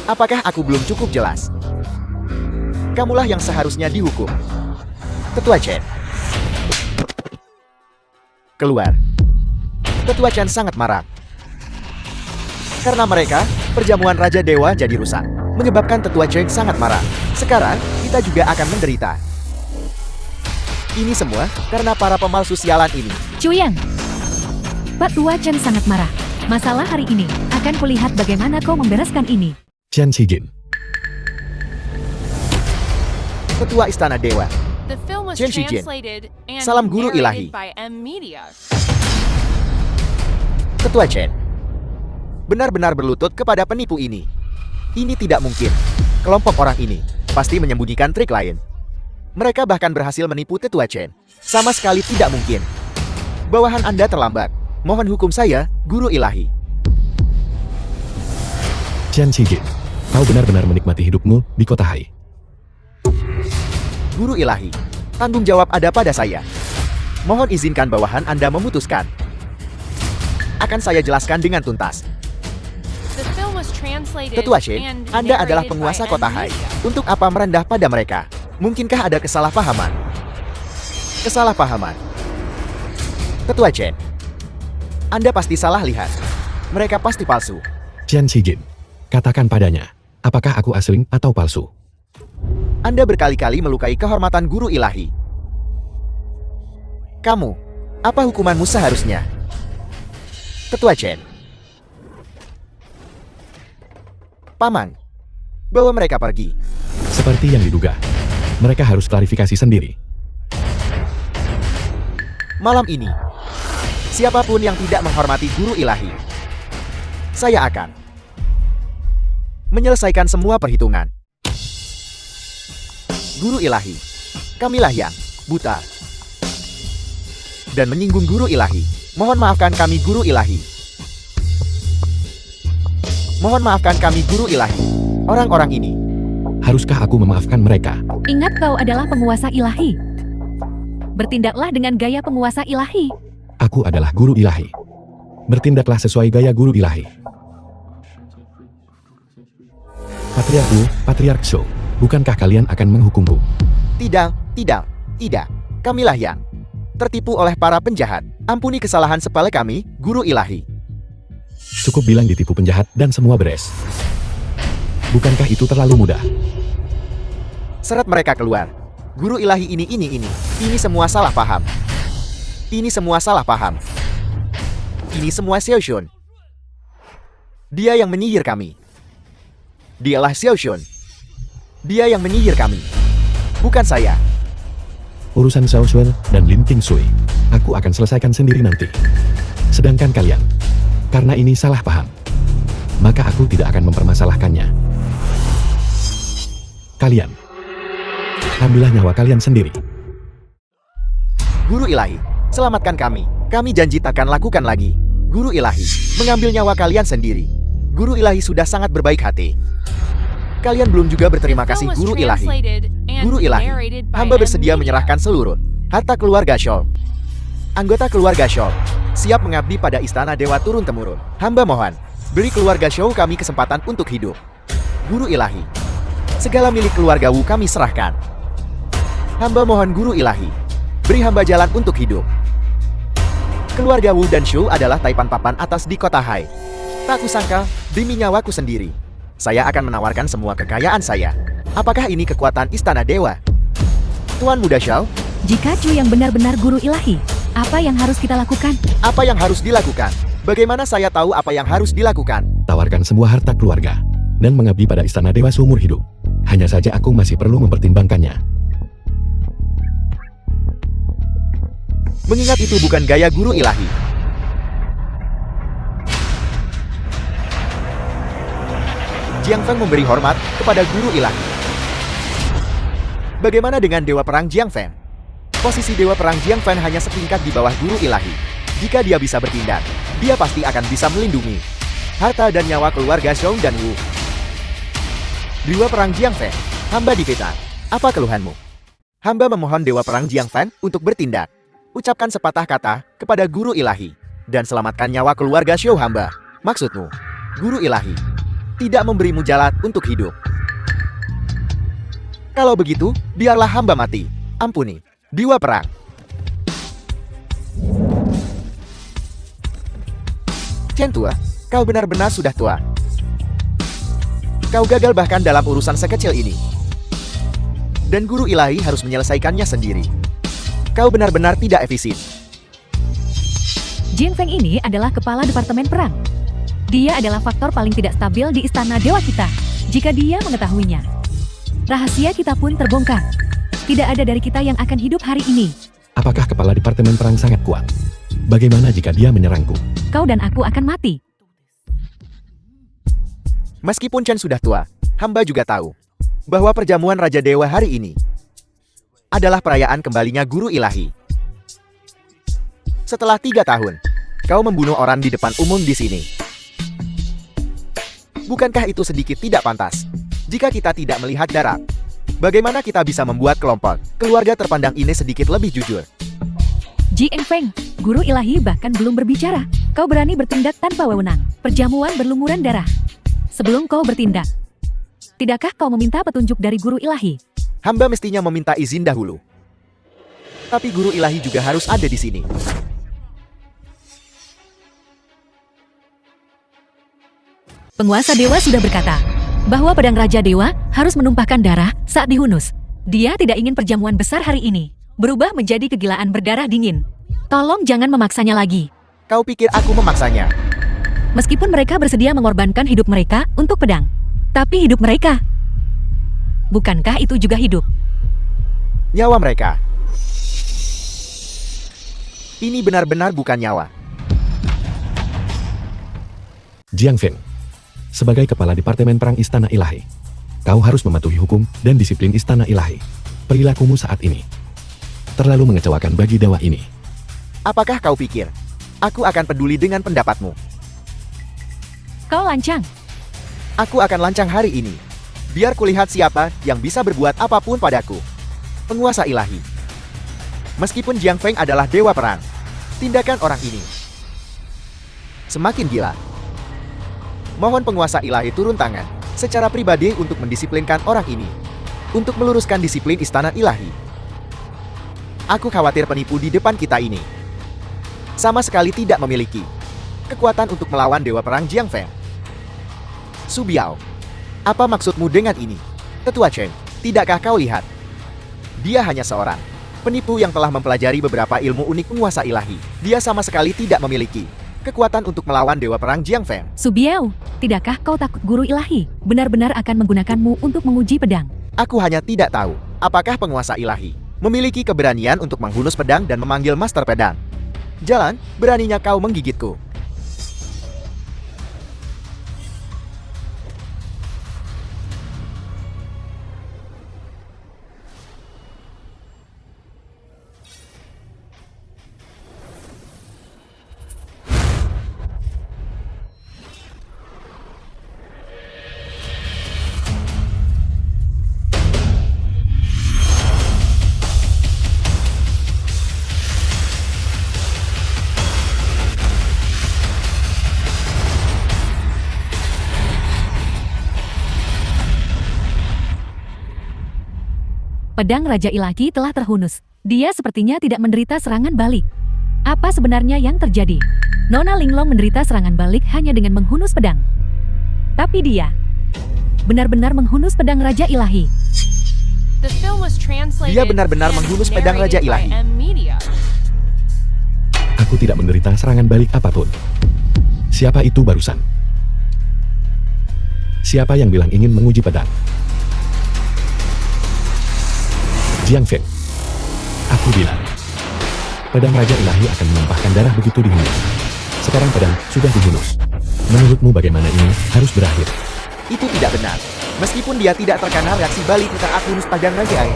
apakah aku belum cukup jelas? Kamulah yang seharusnya dihukum. Tetua Chen, keluar. Tetua Chen sangat marah. Karena mereka, perjamuan Raja Dewa jadi rusak. Menyebabkan Tetua Chen sangat marah. Sekarang, kita juga akan menderita. Ini semua karena para pemalsu sialan ini. Chuyang, Pak Tua Chen sangat marah. Masalah hari ini, akan kulihat bagaimana kau membereskan ini. Chen Shijin. Ketua Istana Dewa. The film was Chen Shijin. translated and Salam Guru narrated Ilahi. by M Media. Ketua Chen, benar-benar berlutut kepada penipu ini. Ini tidak mungkin. Kelompok orang ini pasti menyembunyikan trik lain. Mereka bahkan berhasil menipu Tetua Chen. Sama sekali tidak mungkin. Bawahan Anda terlambat. Mohon hukum saya, Guru Ilahi. Chen Shijin, kau benar-benar menikmati hidupmu di kota Hai. Guru Ilahi, tanggung jawab ada pada saya. Mohon izinkan bawahan Anda memutuskan. Akan saya jelaskan dengan tuntas. The film was translated Tetua Chen, and Anda adalah narrated penguasa by kota M Hai. Media. Untuk apa merendah pada mereka? Mungkinkah ada kesalahpahaman? Kesalahpahaman. Tetua Chen, Anda pasti salah lihat. Mereka pasti palsu. Chen Shijin, katakan padanya, apakah aku asli atau palsu? Anda berkali-kali melukai kehormatan Guru Ilahi. Kamu, apa hukumanmu seharusnya? Tetua Chen. Paman, bawa mereka pergi. Seperti yang diduga, mereka harus klarifikasi sendiri. Malam ini, siapapun yang tidak menghormati Guru Ilahi, saya akan menyelesaikan semua perhitungan. Guru Ilahi, kamilah yang buta dan menyinggung Guru Ilahi. Mohon maafkan kami Guru Ilahi. Mohon maafkan kami Guru Ilahi. Orang-orang ini. Haruskah aku memaafkan mereka? Ingat kau adalah penguasa ilahi. Bertindaklah dengan gaya penguasa ilahi. Aku adalah guru ilahi. Bertindaklah sesuai gaya guru ilahi. Patriark Sho, bukankah kalian akan menghukumku? Tidak. Kamilah yang tertipu oleh para penjahat. Ampuni kesalahan sepele kami, guru ilahi. Cukup bilang ditipu penjahat dan semua beres. Bukankah itu terlalu mudah? Seret mereka keluar. Guru ilahi ini. Ini semua salah paham. Ini semua Xiao Shun. Dia yang menyihir kami. Dialah Xiao Shun. Dia yang menyihir kami. Bukan saya. Urusan Xiao Shun dan Lin Ting Sui, aku akan selesaikan sendiri nanti. Sedangkan kalian, karena ini salah paham, maka aku tidak akan mempermasalahkannya. Kalian, ambillah nyawa kalian sendiri. Guru ilahi, selamatkan kami. Kami janji takkan lakukan lagi. Guru ilahi, mengambil nyawa kalian sendiri. Guru ilahi sudah sangat berbaik hati. Kalian belum juga berterima kasih, guru ilahi. Guru ilahi, hamba bersedia menyerahkan seluruh harta keluarga Shaw. Anggota keluarga Shaw siap mengabdi pada istana dewa turun-temurun. Hamba mohon, beri keluarga Shaw kami kesempatan untuk hidup. Guru ilahi, segala milik keluarga Wu kami serahkan. Hamba mohon guru ilahi, beri hamba jalan untuk hidup. Keluarga Wu dan Shu adalah taipan papan atas di kota Hai. Tak kusangka, demi nyawaku sendiri, saya akan menawarkan semua kekayaan saya. Apakah ini kekuatan istana dewa? Tuan Muda Xiao, Jika Chu yang benar-benar guru ilahi, apa yang harus kita lakukan? apa yang harus dilakukan? Bagaimana saya tahu apa yang harus dilakukan? Tawarkan semua harta keluarga, dan mengabdi pada istana dewa seumur hidup. Hanya saja aku masih perlu mempertimbangkannya. Mengingat itu bukan gaya guru ilahi. Jiang Feng memberi hormat kepada guru ilahi. Bagaimana dengan Dewa Perang Jiang Feng? Posisi Dewa Perang Jiang Feng hanya setingkat di bawah guru ilahi. Jika dia bisa bertindak, dia pasti akan bisa melindungi harta dan nyawa keluarga Xiong dan Wu. Dewa Perang Jiang Feng, hamba difitnah. Apa keluhanmu? Hamba memohon Dewa Perang Jiang Feng untuk bertindak. Ucapkan sepatah kata kepada guru ilahi dan selamatkan nyawa keluarga Xiao hamba. Maksudmu, guru ilahi tidak memberimu jalan untuk hidup. Kalau begitu, biarlah hamba mati. Ampuni, Dewa Perang. Chen Tua, kau benar-benar sudah tua. Kau gagal bahkan dalam urusan sekecil ini. Dan guru ilahi harus menyelesaikannya sendiri. Kau benar-benar tidak efisien. Jin Feng ini adalah kepala departemen perang. Dia adalah faktor paling tidak stabil di istana dewa kita. Jika dia mengetahuinya, rahasia kita pun terbongkar. Tidak ada dari kita yang akan hidup hari ini. Apakah kepala departemen perang sangat kuat? Bagaimana jika dia menyerangku? Kau dan aku akan mati. Meskipun Chen sudah tua, hamba juga tahu bahwa perjamuan Raja Dewa hari ini adalah perayaan kembalinya guru ilahi. Setelah 3 tahun, kau membunuh orang di depan umum di sini. Bukankah itu sedikit tidak pantas? Jika kita tidak melihat darah, bagaimana kita bisa membuat kelompok keluarga terpandang ini sedikit lebih jujur? Ji Feng, guru ilahi bahkan belum berbicara. Kau berani bertindak tanpa wewenang. Perjamuan berlumuran darah. Sebelum kau bertindak, tidakkah kau meminta petunjuk dari guru ilahi? Hamba mestinya meminta izin dahulu. Tapi guru ilahi juga harus ada di sini. Penguasa dewa sudah berkata bahwa pedang Raja Dewa harus menumpahkan darah saat dihunus. Dia tidak ingin perjamuan besar hari ini berubah menjadi kegilaan berdarah dingin. Tolong jangan memaksanya lagi. Kau pikir aku memaksanya? Meskipun mereka bersedia mengorbankan hidup mereka untuk pedang, tapi hidup mereka, bukankah itu juga hidup? Nyawa mereka. Ini benar-benar bukan nyawa. Jiang Feng, sebagai kepala departemen perang istana ilahi, kau harus mematuhi hukum dan disiplin istana ilahi. Perilakumu saat ini terlalu mengecewakan bagi dewa ini. Apakah kau pikir aku akan peduli dengan pendapatmu? Kau lancang. Aku akan lancang hari ini. Biar kulihat siapa yang bisa berbuat apapun padaku. Penguasa ilahi. Meskipun Jiang Feng adalah dewa perang, tindakan orang ini semakin gila. Mohon penguasa ilahi turun tangan secara pribadi untuk mendisiplinkan orang ini, untuk meluruskan disiplin istana ilahi. Aku khawatir penipu di depan kita ini sama sekali tidak memiliki kekuatan untuk melawan dewa perang Jiang Feng. Su Biao, apa maksudmu dengan ini? Tetua Chen, tidakkah kau lihat? Dia hanya seorang penipu yang telah mempelajari beberapa ilmu unik penguasa ilahi. Dia sama sekali tidak memiliki kekuatan untuk melawan dewa perang Jiang Feng. Subiao, tidakkah kau takut guru ilahi benar-benar akan menggunakanmu untuk menguji pedang? Aku hanya tidak tahu apakah penguasa ilahi memiliki keberanian untuk menghunus pedang dan memanggil master pedang. Jalan, beraninya kau menggigitku. Pedang Raja Ilahi telah terhunus. Dia sepertinya tidak menderita serangan balik. Apa sebenarnya yang terjadi? Nona Linglong menderita serangan balik hanya dengan menghunus pedang. Tapi dia benar-benar menghunus pedang Raja Ilahi. The film was translated Dia benar-benar and menghunus pedang Raja narrated by Ilahi. M Media. Aku tidak menderita serangan balik apapun. Siapa itu barusan? Siapa yang bilang ingin menguji pedang? Jiang Feng. Aku bilang, pedang Raja Ilahi akan menumpahkan darah begitu dihunus. Sekarang pedang sudah dihunus. Menurutmu bagaimana ini harus berakhir? Itu tidak benar. Meskipun dia tidak terkena reaksi balik saat hunus pedang Raja Ilahi,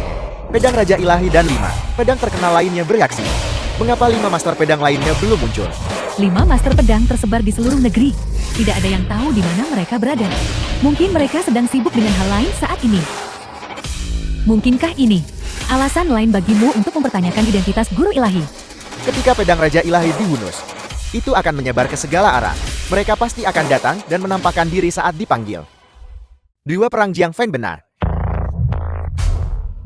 pedang Raja Ilahi dan 5 pedang terkenal lainnya bereaksi. Mengapa 5 master pedang lainnya belum muncul? 5 master pedang tersebar di seluruh negeri. Tidak ada yang tahu di mana mereka berada. Mungkin mereka sedang sibuk dengan hal lain saat ini. Mungkinkah ini alasan lain bagimu untuk mempertanyakan identitas guru ilahi? Ketika pedang Raja Ilahi dihunus, itu akan menyebar ke segala arah. Mereka pasti akan datang dan menampakkan diri saat dipanggil. Dewa perang Jiang Feng benar.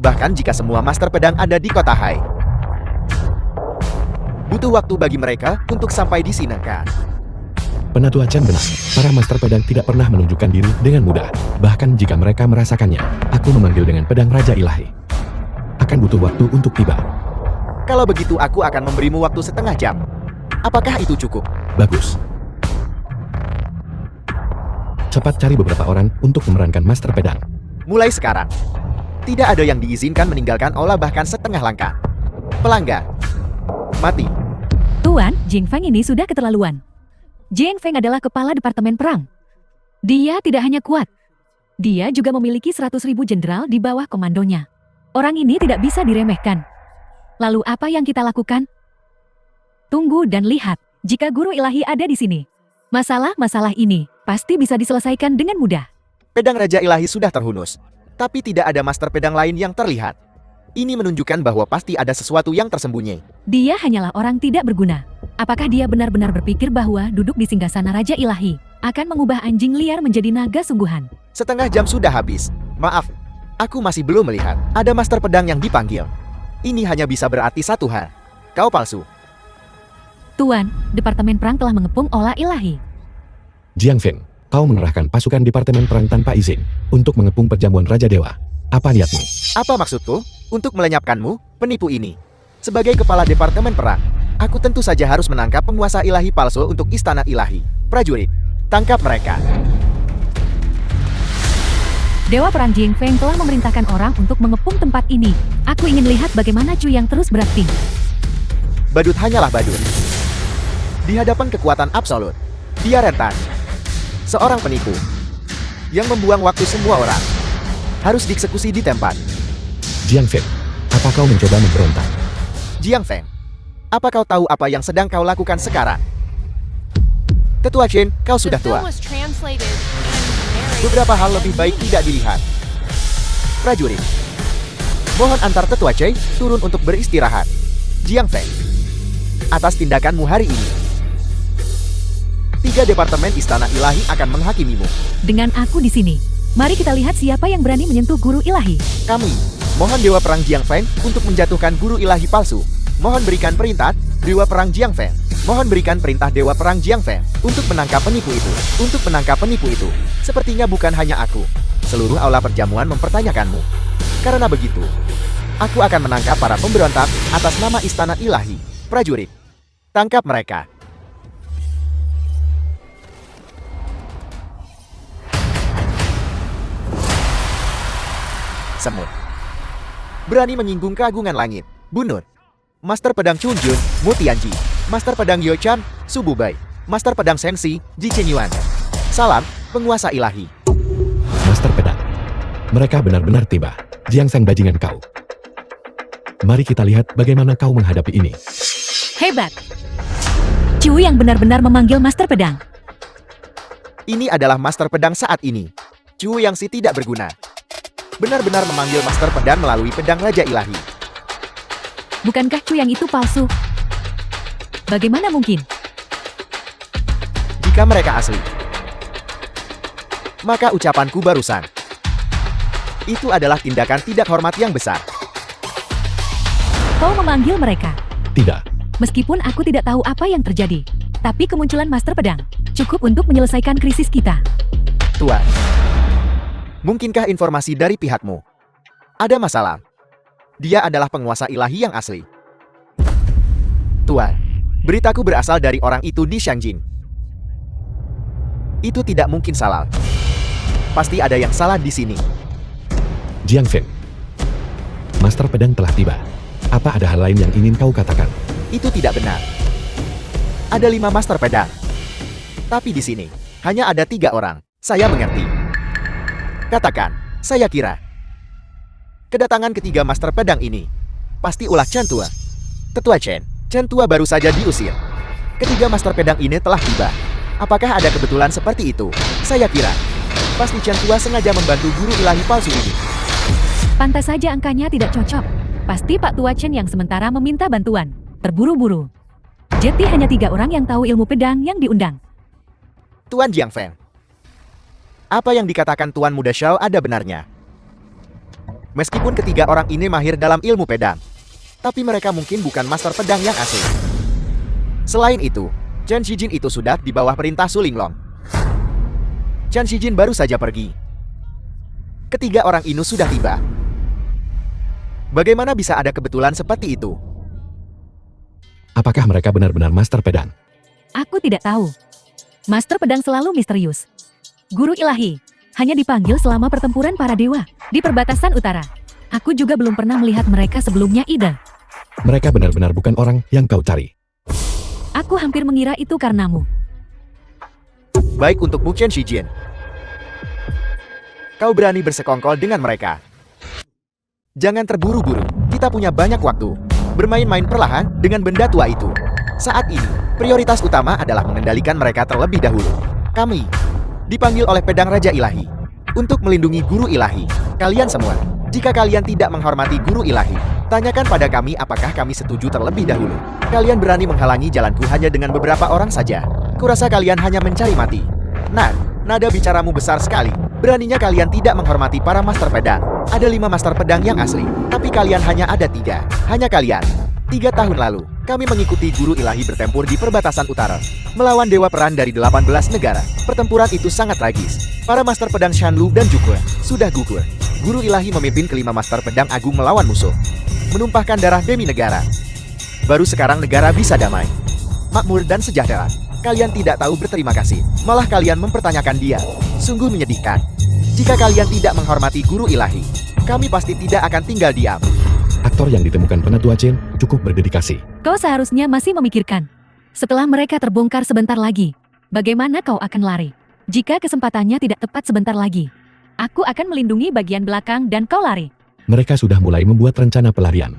Bahkan jika semua master pedang ada di kota Hai, butuh waktu bagi mereka untuk sampai di sini kan? Penatua Chen benar. Para master pedang tidak pernah menunjukkan diri dengan mudah. Bahkan jika mereka merasakannya, aku memanggil dengan pedang Raja Ilahi. Akan butuh waktu untuk tiba. Kalau begitu aku akan memberimu waktu setengah jam. Apakah itu cukup? Bagus. Cepat cari beberapa orang untuk memerankan master pedang. Mulai sekarang, tidak ada yang diizinkan meninggalkan aula bahkan setengah langkah. Pelanggar, mati. Tuan, Jiang Feng ini sudah keterlaluan. Jiang Feng adalah kepala Departemen Perang. Dia tidak hanya kuat, dia juga memiliki 100.000 jenderal di bawah komandonya. Orang ini tidak bisa diremehkan. Lalu apa yang kita lakukan? Tunggu dan lihat, jika guru ilahi ada di sini. Masalah-masalah ini pasti bisa diselesaikan dengan mudah. Pedang Raja Ilahi sudah terhunus, tapi tidak ada master pedang lain yang terlihat. Ini menunjukkan bahwa pasti ada sesuatu yang tersembunyi. Dia hanyalah orang tidak berguna. Apakah dia benar-benar berpikir bahwa duduk di singgasana Raja Ilahi akan mengubah anjing liar menjadi naga sungguhan? Setengah jam sudah habis. Maaf, aku masih belum melihat ada master pedang yang dipanggil. Ini hanya bisa berarti satu hal. Kau palsu. Tuan, Departemen Perang telah mengepung Aula Ilahi. Jiang Feng, kau mengerahkan pasukan Departemen Perang tanpa izin untuk mengepung perjamuan Raja Dewa. Apa niatmu? Apa maksudku? Untuk melenyapkanmu, penipu ini. Sebagai kepala Departemen Perang, aku tentu saja harus menangkap penguasa ilahi palsu untuk istana ilahi. Prajurit, tangkap mereka. Dewa Perang Jiang Feng telah memerintahkan orang untuk mengepung tempat ini. Aku ingin lihat bagaimana Cu yang terus berakting. Badut hanyalah badut. Di hadapan kekuatan absolut, dia rentan. Seorang penipu yang membuang waktu semua orang. Harus dieksekusi di tempat. Jiang Feng, apa kau mencoba memberontak? Jiang Feng, apa kau tahu apa yang sedang kau lakukan sekarang? Tetua Chen, kau The sudah film tua. was translated and narrated Beberapa hal by lebih M baik Media. tidak dilihat. Prajurit, mohon antar Tetua Chen turun untuk beristirahat. Jiang Feng. Atas tindakanmu hari ini, 3 departemen Istana Ilahi akan menghakimimu. Dengan aku di sini, mari kita lihat siapa yang berani menyentuh guru ilahi. Kami mohon Dewa Perang Jiang Feng untuk menjatuhkan guru ilahi palsu. Mohon berikan perintah, Dewa Perang Jiang Feng. Mohon berikan perintah Dewa Perang Jiang Feng untuk menangkap penipu itu. Untuk menangkap penipu itu. Sepertinya bukan hanya aku. Seluruh aula perjamuan mempertanyakanmu. Karena begitu, aku akan menangkap para pemberontak atas nama Istana Ilahi. Prajurit, tangkap mereka. Semut. Berani menyinggung keagungan langit. Bunut. Master Pedang Chun Jun, Mu Tianji. Master Pedang Yo Chan, Su Bubai. Master Pedang Sengsi, Ji Chenyuan. Salam, penguasa ilahi. Master Pedang. Mereka benar-benar tiba. Jiang Feng bajingan kau. Mari kita lihat bagaimana kau menghadapi ini. Hebat. Chu yang benar-benar memanggil Master Pedang. Ini adalah Master Pedang saat ini. Chu yang si tidak berguna. Benar-benar memanggil Master Pedang melalui pedang Raja Ilahi. Bukankah Chu yang itu palsu? Bagaimana mungkin? Jika mereka asli, maka ucapanku barusan itu adalah tindakan tidak hormat yang besar. Kau memanggil mereka. Tidak. Meskipun aku tidak tahu apa yang terjadi, tapi kemunculan Master Pedang cukup untuk menyelesaikan krisis kita. Tuan, mungkinkah informasi dari pihakmu ada masalah? Dia adalah penguasa ilahi yang asli. Tuan, beritaku berasal dari orang itu di Shangjin. Itu tidak mungkin salah. Pasti ada yang salah di sini. Jiang Feng. Master Pedang telah tiba. Apa ada hal lain yang ingin kau katakan? Itu tidak benar. Ada 5 Master Pedang. Tapi di sini, hanya ada 3 orang. Saya mengerti. Katakan, saya kira. Kedatangan ketiga Master Pedang ini, pasti ulah Chen Tua. Tetua Chen Tua baru saja diusir. Ketiga Master Pedang ini telah tiba. Apakah ada kebetulan seperti itu? Saya kira, pasti Chen Tua sengaja membantu guru ilahi palsu ini. Pantas saja angkanya tidak cocok. Pasti Pak Tua Chen yang sementara meminta bantuan. Terburu-buru. Jadi hanya 3 orang yang tahu ilmu pedang yang diundang. Tuan Jiang Feng, apa yang dikatakan Tuan Muda Shao ada benarnya. Meskipun ketiga orang ini mahir dalam ilmu pedang, tapi mereka mungkin bukan Master Pedang yang asli. Selain itu, Chen Shijin itu sudah di bawah perintah Su Linglong. Chen Shijin baru saja pergi. Ketiga orang ini sudah tiba. Bagaimana bisa ada kebetulan seperti itu? Apakah mereka benar-benar Master Pedang? Aku tidak tahu. Master Pedang selalu misterius. Guru ilahi hanya dipanggil selama pertempuran para dewa di perbatasan utara. Aku juga belum pernah melihat mereka sebelumnya, Ida. Mereka benar-benar bukan orang yang kau cari. Aku hampir mengira itu karenamu. Baik untukmu Chen Shijin. Kau berani bersekongkol dengan mereka. Jangan terburu-buru, kita punya banyak waktu. Bermain-main perlahan dengan benda tua itu. Saat ini, prioritas utama adalah mengendalikan mereka terlebih dahulu. Kami dipanggil oleh pedang Raja Ilahi untuk melindungi guru ilahi. Kalian semua, jika kalian tidak menghormati guru ilahi, tanyakan pada kami apakah kami setuju terlebih dahulu. Kalian berani menghalangi jalanku hanya dengan beberapa orang saja. Kurasa kalian hanya mencari mati. Nah, nada bicaramu besar sekali. Beraninya kalian tidak menghormati para Master Pedang. Ada 5 Master Pedang yang asli, tapi kalian hanya ada 3. Hanya kalian. 3 tahun lalu, kami mengikuti guru ilahi bertempur di perbatasan utara, melawan dewa peran dari 18 negara. Pertempuran itu sangat tragis. Para Master Pedang Shanlu dan Juke sudah gugur. Guru ilahi memimpin kelima Master Pedang Agung melawan musuh, menumpahkan darah demi negara. Baru sekarang negara bisa damai, makmur dan sejahtera. Kalian tidak tahu berterima kasih, malah kalian mempertanyakan dia. Sungguh menyedihkan. Jika kalian tidak menghormati guru ilahi, kami pasti tidak akan tinggal diam. Aktor yang ditemukan Penatua Chen cukup berdedikasi. Kau seharusnya masih memikirkan. Setelah mereka terbongkar sebentar lagi, bagaimana kau akan lari? Jika kesempatannya tidak tepat sebentar lagi, aku akan melindungi bagian belakang dan kau lari. Mereka sudah mulai membuat rencana pelarian.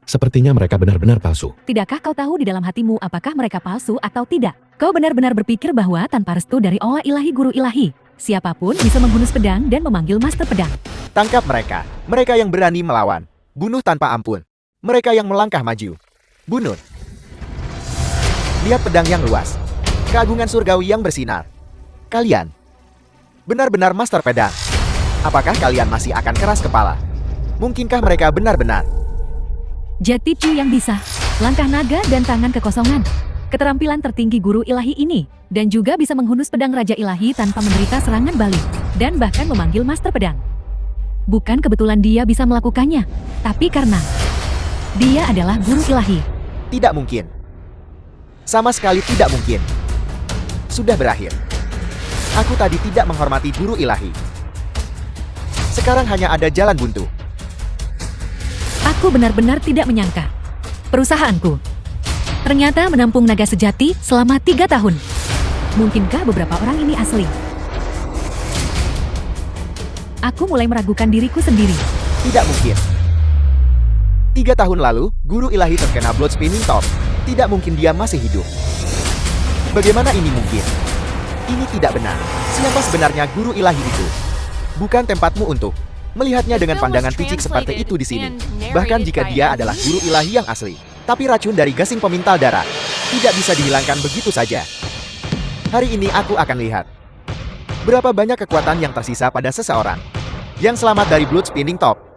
Sepertinya mereka benar-benar palsu. Tidakkah kau tahu di dalam hatimu apakah mereka palsu atau tidak? Kau benar-benar berpikir bahwa tanpa restu dari Aula Ilahi Guru Ilahi, siapapun bisa menghunus pedang dan memanggil Master Pedang. Tangkap mereka. Mereka yang berani melawan. Bunuh tanpa ampun. Mereka yang melangkah maju. Bunun. Lihat pedang yang luas. Keagungan surgawi yang bersinar. Kalian benar-benar master pedang. Apakah kalian masih akan keras kepala? Mungkinkah mereka benar-benar? Jaticu yang bisa, langkah naga dan tangan kekosongan. Keterampilan tertinggi guru ilahi ini, dan juga bisa menghunus pedang Raja Ilahi tanpa menderita serangan balik, dan bahkan memanggil master pedang. Bukan kebetulan dia bisa melakukannya, tapi karena dia adalah guru ilahi. Tidak mungkin. Sama sekali tidak mungkin. Sudah berakhir. Aku tadi tidak menghormati guru ilahi. Sekarang hanya ada jalan buntu. Aku benar-benar tidak menyangka. Perusahaanku ternyata menampung naga sejati selama 3 tahun. Mungkinkah beberapa orang ini asli? Aku mulai meragukan diriku sendiri. Tidak mungkin. 3 tahun lalu, guru ilahi terkena blood spinning top. Tidak mungkin dia masih hidup. Bagaimana ini mungkin? Ini tidak benar. Siapa sebenarnya guru ilahi itu? Bukan tempatmu untuk melihatnya dengan pandangan picik seperti itu di sini. Bahkan jika dia adalah guru ilahi yang asli. Tapi racun dari gasing pemintal darah tidak bisa dihilangkan begitu saja. Hari ini aku akan lihat berapa banyak kekuatan yang tersisa pada seseorang yang selamat dari blood spinning top.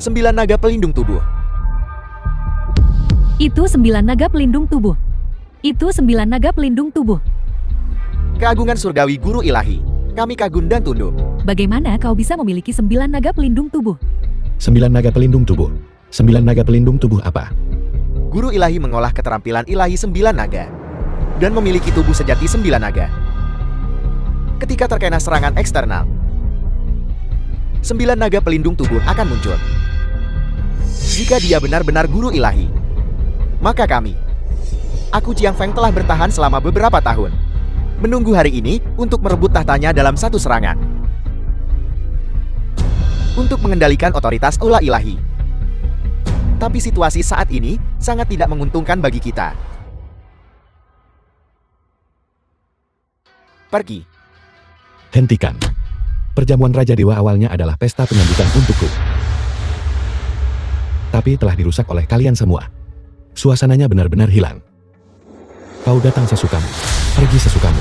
Sembilan naga pelindung tubuh. Itu 9 naga pelindung tubuh. Itu 9 naga pelindung tubuh. Keagungan surgawi guru ilahi. Kami kagum dan tunduk. Bagaimana kau bisa memiliki 9 naga pelindung tubuh? 9 naga pelindung tubuh. 9 naga pelindung tubuh apa? Guru ilahi mengolah keterampilan ilahi 9 naga. Dan memiliki tubuh sejati 9 naga. Ketika terkena serangan eksternal, 9 naga pelindung tubuh akan muncul. Jika dia benar-benar guru ilahi, maka aku Jiang Feng telah bertahan selama beberapa tahun. Menunggu hari ini untuk merebut tahtanya dalam satu serangan. Untuk mengendalikan otoritas aula ilahi. Tapi situasi saat ini sangat tidak menguntungkan bagi kita. Pergi. Hentikan. Perjamuan Raja Dewa awalnya adalah pesta penyambutan untukku. Tapi telah dirusak oleh kalian semua. Suasananya benar-benar hilang. Kau datang sesukamu, pergi sesukamu.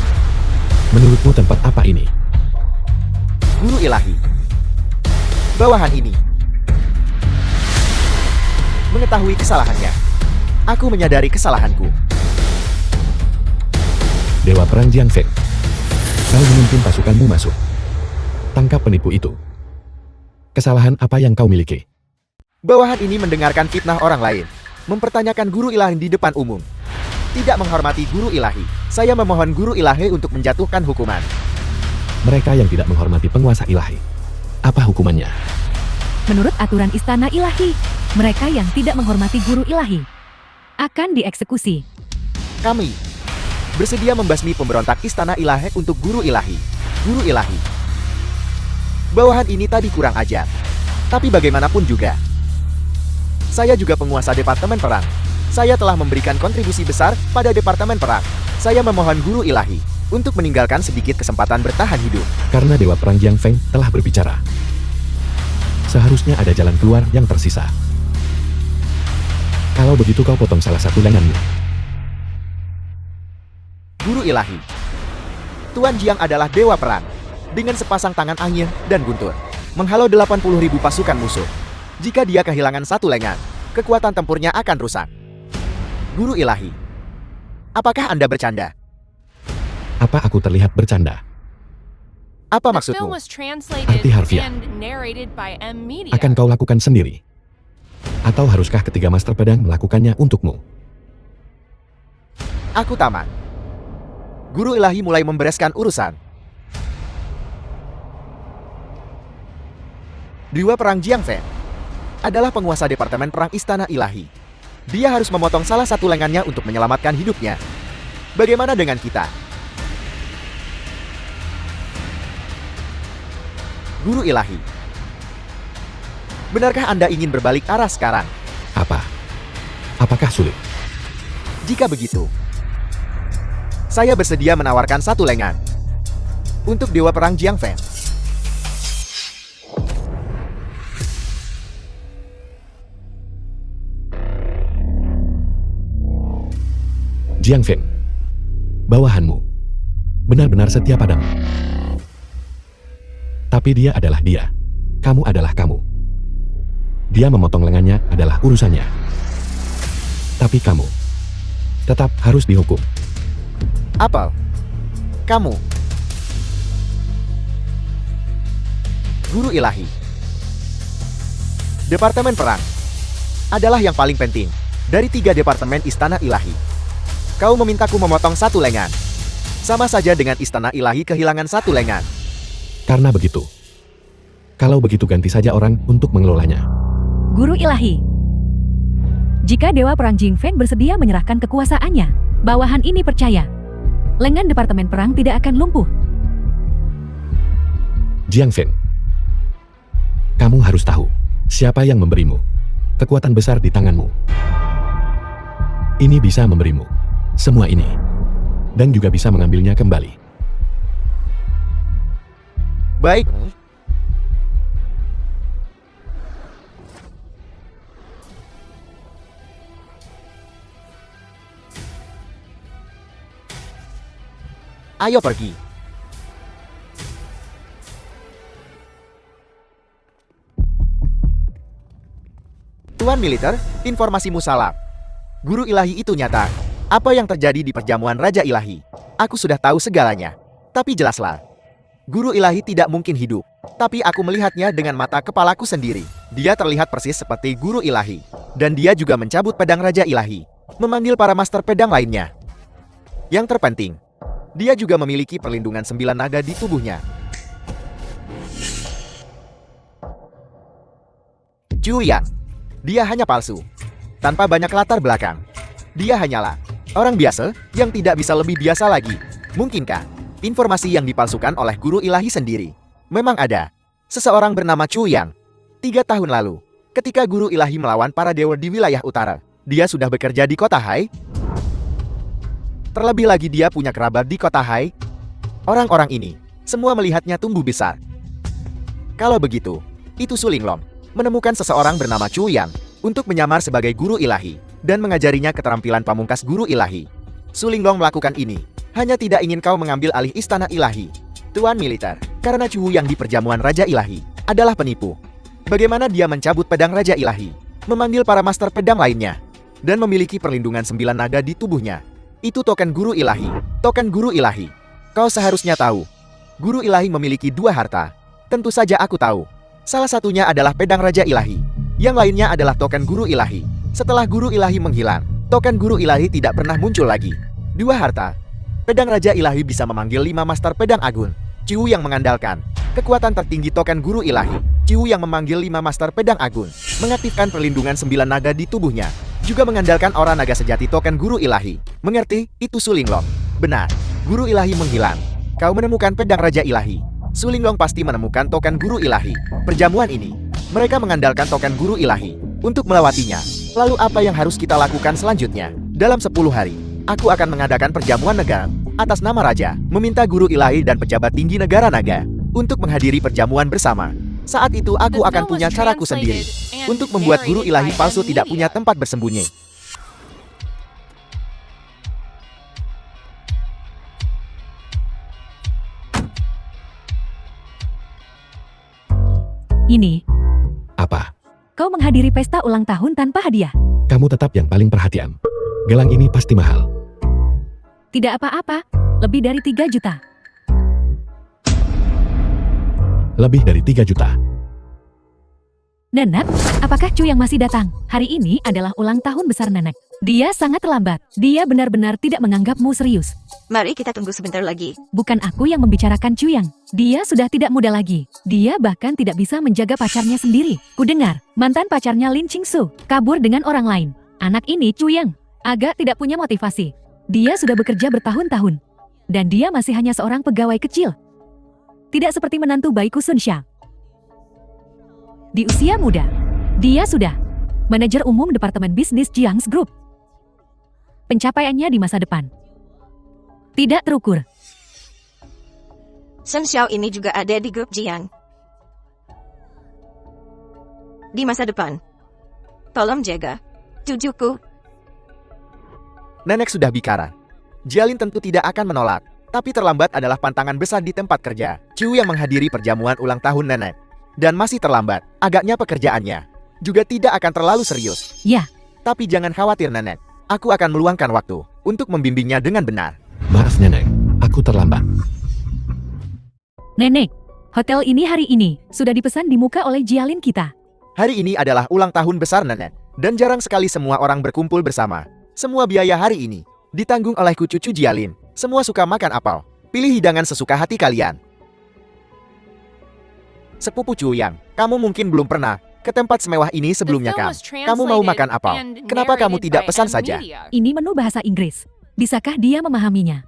Menurutmu tempat apa ini? Guru ilahi. Bawahan ini. Mengetahui kesalahannya. Aku menyadari kesalahanku. Dewa Perang Jiang Feng. Kau memimpin pasukanmu masuk. Tangkap penipu itu. Kesalahan apa yang kau miliki? Bawahan ini mendengarkan fitnah orang lain. Mempertanyakan guru ilahi di depan umum. Tidak menghormati guru ilahi. Saya memohon guru ilahi untuk menjatuhkan hukuman. Mereka yang tidak menghormati penguasa ilahi. Apa hukumannya? Menurut aturan istana ilahi, mereka yang tidak menghormati guru ilahi akan dieksekusi. Kami bersedia membasmi pemberontak istana ilahi untuk guru ilahi. Guru ilahi. Bawahan ini tadi kurang ajar. Tapi bagaimanapun juga, saya juga penguasa Departemen Perang. Saya telah memberikan kontribusi besar pada Departemen Perang. Saya memohon guru ilahi untuk meninggalkan sedikit kesempatan bertahan hidup. Karena Dewa Perang Jiang Feng telah berbicara. Seharusnya ada jalan keluar yang tersisa. Kalau begitu kau potong salah satu lenganmu. Guru ilahi. Tuan Jiang adalah Dewa Perang. Dengan sepasang tangan angin dan guntur. Menghalau 80.000 pasukan musuh. Jika dia kehilangan satu lengan, kekuatan tempurnya akan rusak. Guru ilahi. Apakah Anda bercanda? Apa aku terlihat bercanda? Apa The film maksudmu? was translated Arti harfiah. and narrated by M Media. Akan kau lakukan sendiri? Atau haruskah ketiga master pedang melakukannya untukmu? Aku tamat. Guru ilahi mulai membereskan urusan. Dewa Perang Jiang Feng adalah penguasa Departemen Perang Istana Ilahi. Dia harus memotong salah satu lengannya untuk menyelamatkan hidupnya. Bagaimana dengan kita? Guru ilahi. Benarkah Anda ingin berbalik arah sekarang? Apa? Apakah sulit? Jika begitu, saya bersedia menawarkan satu lengan untuk Dewa Perang Jiang Feng. Jiang Feng, bawahanmu benar-benar setia padamu. Tapi dia adalah dia. Kamu adalah kamu. Dia memotong lengannya adalah urusannya. Tapi kamu tetap harus dihukum. Apel, kamu, Guru Ilahi, Departemen Perang adalah yang paling penting dari 3 departemen Istana Ilahi. Kau memintaku memotong satu lengan. Sama saja dengan Istana Ilahi kehilangan satu lengan. Karena begitu. Kalau begitu ganti saja orang untuk mengelolanya. Guru Ilahi. Jika Dewa Perang Jing Feng bersedia menyerahkan kekuasaannya, bawahan ini percaya. Lengan Departemen Perang tidak akan lumpuh. Jiang Feng, kamu harus tahu siapa yang memberimu kekuatan besar di tanganmu. Ini bisa memberimu semua ini, dan juga bisa mengambilnya kembali. Baik. Ayo pergi. Tuan Militer, informasimu salah. Guru Ilahi itu nyata. Apa yang terjadi di perjamuan Raja Ilahi? Aku sudah tahu segalanya. Tapi jelaslah. Guru Ilahi tidak mungkin hidup. Tapi aku melihatnya dengan mata kepalaku sendiri. Dia terlihat persis seperti Guru Ilahi. Dan dia juga mencabut pedang Raja Ilahi. Memanggil para master pedang lainnya. Yang terpenting, dia juga memiliki perlindungan 9 naga di tubuhnya. Chu Yang. Dia hanya palsu. Tanpa banyak latar belakang. Dia hanyalah orang biasa yang tidak bisa lebih biasa lagi. Mungkinkah informasi yang dipalsukan oleh Guru Ilahi sendiri memang ada? Seseorang bernama Chu Yang. 3 tahun lalu, ketika Guru Ilahi melawan para dewa di wilayah utara, dia sudah bekerja di kota Hai. Terlebih lagi dia punya kerabat di kota Hai. Orang-orang ini semua melihatnya tumbuh besar. Kalau begitu, itu Su Linglong menemukan seseorang bernama Chu Yang untuk menyamar sebagai Guru Ilahi dan mengajarinya keterampilan pamungkas Guru Ilahi. Su Linglong melakukan ini hanya tidak ingin kau mengambil alih Istana Ilahi. Tuan Militer, karena Chu Yang di perjamuan Raja Ilahi adalah penipu. Bagaimana dia mencabut pedang Raja Ilahi, memanggil para master pedang lainnya, dan memiliki perlindungan 9 naga di tubuhnya. Itu token Guru Ilahi. Token Guru Ilahi. Kau seharusnya tahu. Guru Ilahi memiliki 2 harta. Tentu saja aku tahu. Salah satunya adalah pedang Raja Ilahi. Yang lainnya adalah token Guru Ilahi. Setelah Guru Ilahi menghilang, token Guru Ilahi tidak pernah muncul lagi. 2 harta. Pedang Raja Ilahi bisa memanggil 5 master pedang agung. Ciu yang mengandalkan kekuatan tertinggi token Guru Ilahi. Ciu yang memanggil 5 master pedang agung, mengaktifkan perlindungan 9 naga di tubuhnya. Juga mengandalkan aura naga sejati token Guru Ilahi. Mengerti? Itu Su Linglong. Benar. Guru Ilahi menghilang. Kau menemukan pedang Raja Ilahi. Su Linglong pasti menemukan token Guru Ilahi. Perjamuan ini, mereka mengandalkan token Guru Ilahi untuk melewatinya. Lalu apa yang harus kita lakukan selanjutnya? Dalam 10 hari, aku akan mengadakan perjamuan negara atas nama Raja, meminta Guru Ilahi dan pejabat tinggi negara naga untuk menghadiri perjamuan bersama. Saat itu aku akan punya caraku sendiri untuk membuat Guru Ilahi palsu tidak punya tempat bersembunyi. Ini, Apa? kau menghadiri pesta ulang tahun tanpa hadiah. Kamu tetap yang paling perhatian. Gelang ini pasti mahal. Tidak apa-apa, lebih dari 3 juta. Lebih dari 3 juta. Nenek, apakah Cu yang masih datang? Hari ini adalah ulang tahun besar Nenek. Dia sangat terlambat. Dia benar-benar tidak menganggapmu serius. Mari kita tunggu sebentar lagi. Bukan aku yang membicarakan Cu Yang. Dia sudah tidak muda lagi. Dia bahkan tidak bisa menjaga pacarnya sendiri. Kudengar, mantan pacarnya Lin Qingsu kabur dengan orang lain. Anak ini Cu Yang agak tidak punya motivasi. Dia sudah bekerja bertahun-tahun. Dan dia masih hanya seorang pegawai kecil. Tidak seperti menantu bayiku Sun Xia. Di usia muda, Dia sudah manajer umum Departemen Bisnis Jiang's Group. Pencapaiannya di masa depan tidak terukur. Shen Xiao ini juga ada di grup Jiang. Di masa depan, tolong jaga cucuku. Nenek sudah bicara. Jialin tentu tidak akan menolak. Tapi terlambat adalah pantangan besar di tempat kerja. Chu yang menghadiri perjamuan ulang tahun nenek. Dan masih terlambat, agaknya pekerjaannya juga tidak akan terlalu serius. Ya, Tapi jangan khawatir nenek. Aku akan meluangkan waktu untuk membimbingnya dengan benar. Maaf nenek, aku terlambat. Nenek, hotel ini hari ini sudah dipesan di muka oleh Jialin kita. Hari ini adalah ulang tahun besar nenek. Dan jarang sekali semua orang berkumpul bersama. Semua biaya hari ini ditanggung oleh cucu Jialin. Semua suka makan apel. Pilih hidangan sesuka hati kalian. Sepupu Chu Yang, kamu mungkin belum pernah ke tempat semewah ini sebelumnya kan? Kamu mau makan apel? Kenapa kamu tidak pesan saja? Ini menu bahasa Inggris. Bisakah dia memahaminya?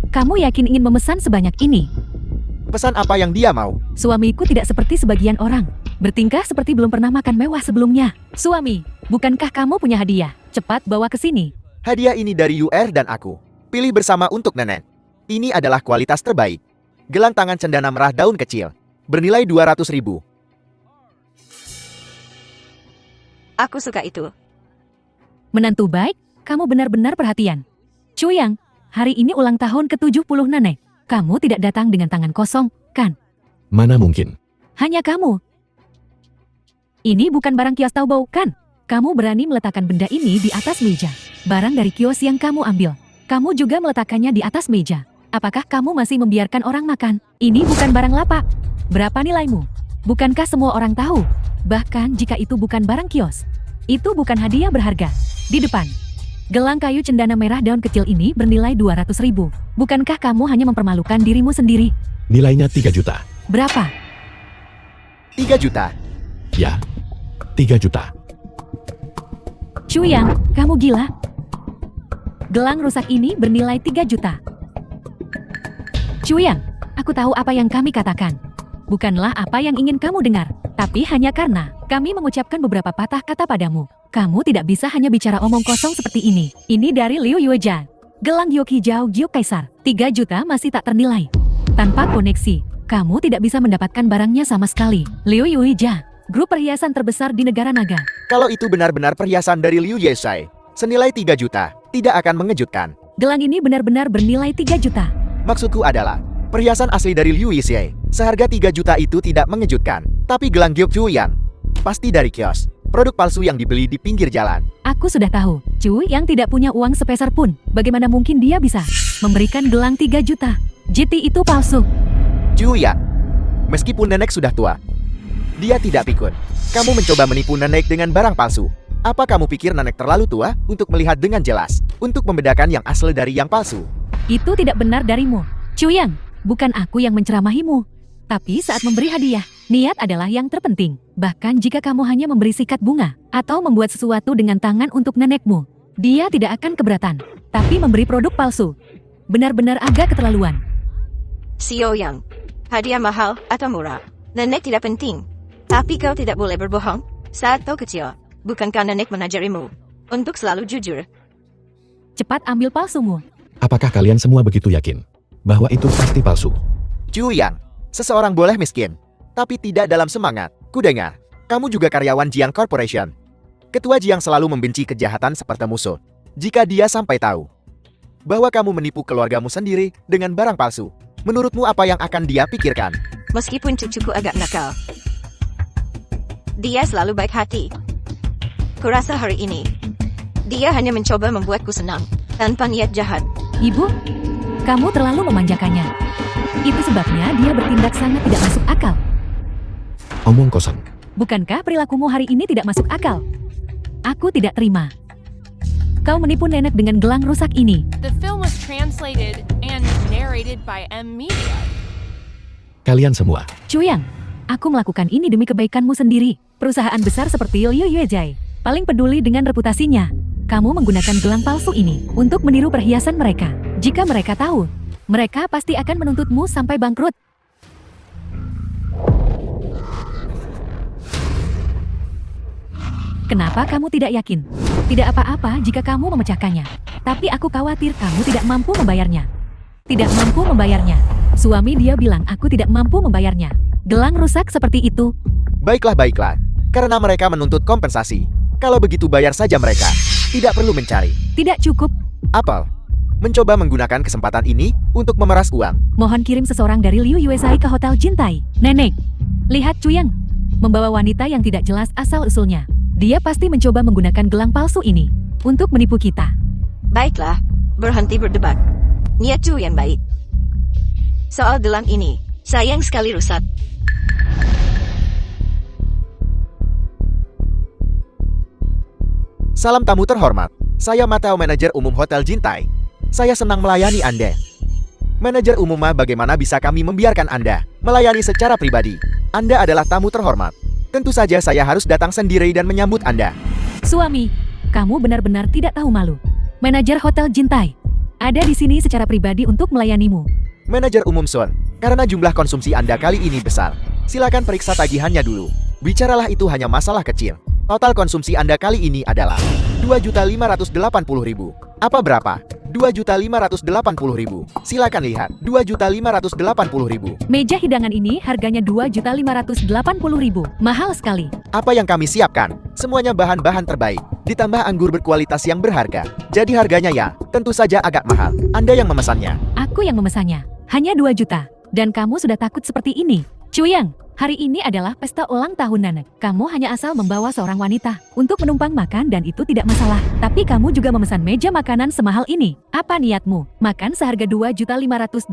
Kamu yakin ingin memesan sebanyak ini? Pesan apa yang dia mau? Suamiku tidak seperti sebagian orang. Bertingkah seperti belum pernah makan mewah sebelumnya. Suami, bukankah kamu punya hadiah? Cepat bawa ke sini. Hadiah ini dari UR dan aku. Pilih bersama untuk nenek. Ini adalah kualitas terbaik. Gelang tangan cendana merah daun kecil. Bernilai 200.000. Aku suka itu. Menantu baik, kamu benar-benar perhatian. Chuyang, hari ini ulang tahun ke-70 nenek. Kamu tidak datang dengan tangan kosong, kan? Mana mungkin? Hanya kamu. Ini bukan barang kios Taobao, kan? Kamu berani meletakkan benda ini di atas meja. Barang dari kios yang kamu ambil. Kamu juga meletakkannya di atas meja. Apakah kamu masih membiarkan orang makan? Ini bukan barang lapak. Berapa nilaimu? Bukankah semua orang tahu? Bahkan jika itu bukan barang kios. Itu bukan hadiah berharga. Di depan. Gelang kayu cendana merah daun kecil ini bernilai 200.000. Bukankah kamu hanya mempermalukan dirimu sendiri? Nilainya 3 juta. Berapa? 3 juta. Ya, 3 juta. Chuyang, kamu gila? Gelang rusak ini bernilai 3 juta. Chuyang, aku tahu apa yang kami katakan. Bukanlah apa yang ingin kamu dengar, tapi hanya karena kami mengucapkan beberapa patah kata padamu. Kamu tidak bisa hanya bicara omong kosong seperti ini. Ini dari Liu Yuejia. Gelang giok hijau giok kaisar. 3 juta masih tak ternilai. Tanpa koneksi, kamu tidak bisa mendapatkan barangnya sama sekali. Liu Yuejia, grup perhiasan terbesar di negara naga. Kalau itu benar-benar perhiasan dari Liu Yeshai, senilai 3 juta, tidak akan mengejutkan. Gelang ini benar-benar bernilai 3 juta. Maksudku adalah, perhiasan asli dari Liu Yeshai, seharga 3 juta itu tidak mengejutkan. Tapi gelang giok Chuyang, pasti dari kios. Produk palsu yang dibeli di pinggir jalan. Aku sudah tahu, Chu yang tidak punya uang sepeser pun. Bagaimana mungkin dia bisa memberikan gelang 3 juta? GT itu palsu. Chuyang, meskipun nenek sudah tua, dia tidak pikun. Kamu mencoba menipu nenek dengan barang palsu. Apa kamu pikir nenek terlalu tua untuk melihat dengan jelas, untuk membedakan yang asli dari yang palsu? Itu tidak benar darimu. Chuyang, bukan aku yang menceramahimu. Tapi saat memberi hadiah, niat adalah yang terpenting. Bahkan jika kamu hanya memberi sikat bunga, atau membuat sesuatu dengan tangan untuk nenekmu, dia tidak akan keberatan. Tapi memberi produk palsu, benar-benar agak keterlaluan. Xiao Yang, hadiah mahal atau murah, nenek tidak penting. Tapi kau tidak boleh berbohong. Saat kau kecil, bukankah nenek mengajarimu untuk selalu jujur? Cepat ambil palsumu. Apakah kalian semua begitu yakin bahwa itu pasti palsu? Chuyang, seseorang boleh miskin, tapi tidak dalam semangat. Kudengar, kamu juga karyawan Jiang Corporation. Ketua Jiang selalu membenci kejahatan seperti musuh. Jika dia sampai tahu bahwa kamu menipu keluargamu sendiri dengan barang palsu, menurutmu apa yang akan dia pikirkan? Meskipun cucuku agak nakal, dia selalu baik hati. Kurasa hari ini, dia hanya mencoba membuatku senang, tanpa niat jahat. Ibu, kamu terlalu memanjakannya. Itu sebabnya dia bertindak sangat tidak masuk akal. Omong kosong. Bukankah perilakumu hari ini tidak masuk akal? Aku tidak terima. Kau menipu nenek dengan gelang rusak ini. The film was translated and narrated by M Media. Kalian semua. Chuyang, aku melakukan ini demi kebaikanmu sendiri. Perusahaan besar seperti Liu Yuejia paling peduli dengan reputasinya. Kamu menggunakan gelang palsu ini untuk meniru perhiasan mereka. Jika mereka tahu, mereka pasti akan menuntutmu sampai bangkrut. Kenapa kamu tidak yakin? Tidak apa-apa jika kamu memecahkannya. Tapi aku khawatir kamu tidak mampu membayarnya. Tidak mampu membayarnya. Suami dia bilang aku tidak mampu membayarnya. Gelang rusak seperti itu. Baiklah. Karena mereka menuntut kompensasi. Kalau begitu bayar saja mereka. Tidak perlu mencari. Tidak cukup. Apel mencoba menggunakan kesempatan ini untuk memeras uang. Mohon kirim seseorang dari Liu USA ke Hotel Jintai. Nenek, lihat Cuyang. Membawa wanita yang tidak jelas asal-usulnya. Dia pasti mencoba menggunakan gelang palsu ini untuk menipu kita. Baiklah, berhenti berdebat. Niatku yang baik. Soal gelang ini, sayang sekali rusak. Salam tamu terhormat. Saya Mateo, manajer umum Hotel Jintai. Saya senang melayani Anda. Manajer umum, bagaimana bisa kami membiarkan Anda melayani secara pribadi? Anda adalah tamu terhormat. Tentu saja saya harus datang sendiri dan menyambut Anda. Suami, kamu benar-benar tidak tahu malu. Manajer Hotel Jintai ada di sini secara pribadi untuk melayanimu. Manajer umum Sun, karena jumlah konsumsi Anda kali ini besar, silakan periksa tagihannya dulu. Bicaralah, itu hanya masalah kecil. Total konsumsi Anda kali ini adalah 2.580.000. Apa berapa? 2.580.000. Silakan lihat, 2.580.000. Meja hidangan ini harganya 2.580.000. Mahal sekali. Apa yang kami siapkan? Semuanya bahan-bahan terbaik, ditambah anggur berkualitas yang berharga. Jadi harganya ya, tentu saja agak mahal. Anda yang memesannya. Aku yang memesannya. Hanya 2 juta. Dan kamu sudah takut seperti ini. Cuyang, hari ini adalah pesta ulang tahun Nanek. Kamu hanya asal membawa seorang wanita untuk menumpang makan dan itu tidak masalah. Tapi kamu juga memesan meja makanan semahal ini. Apa niatmu? Makan seharga 2.580.000.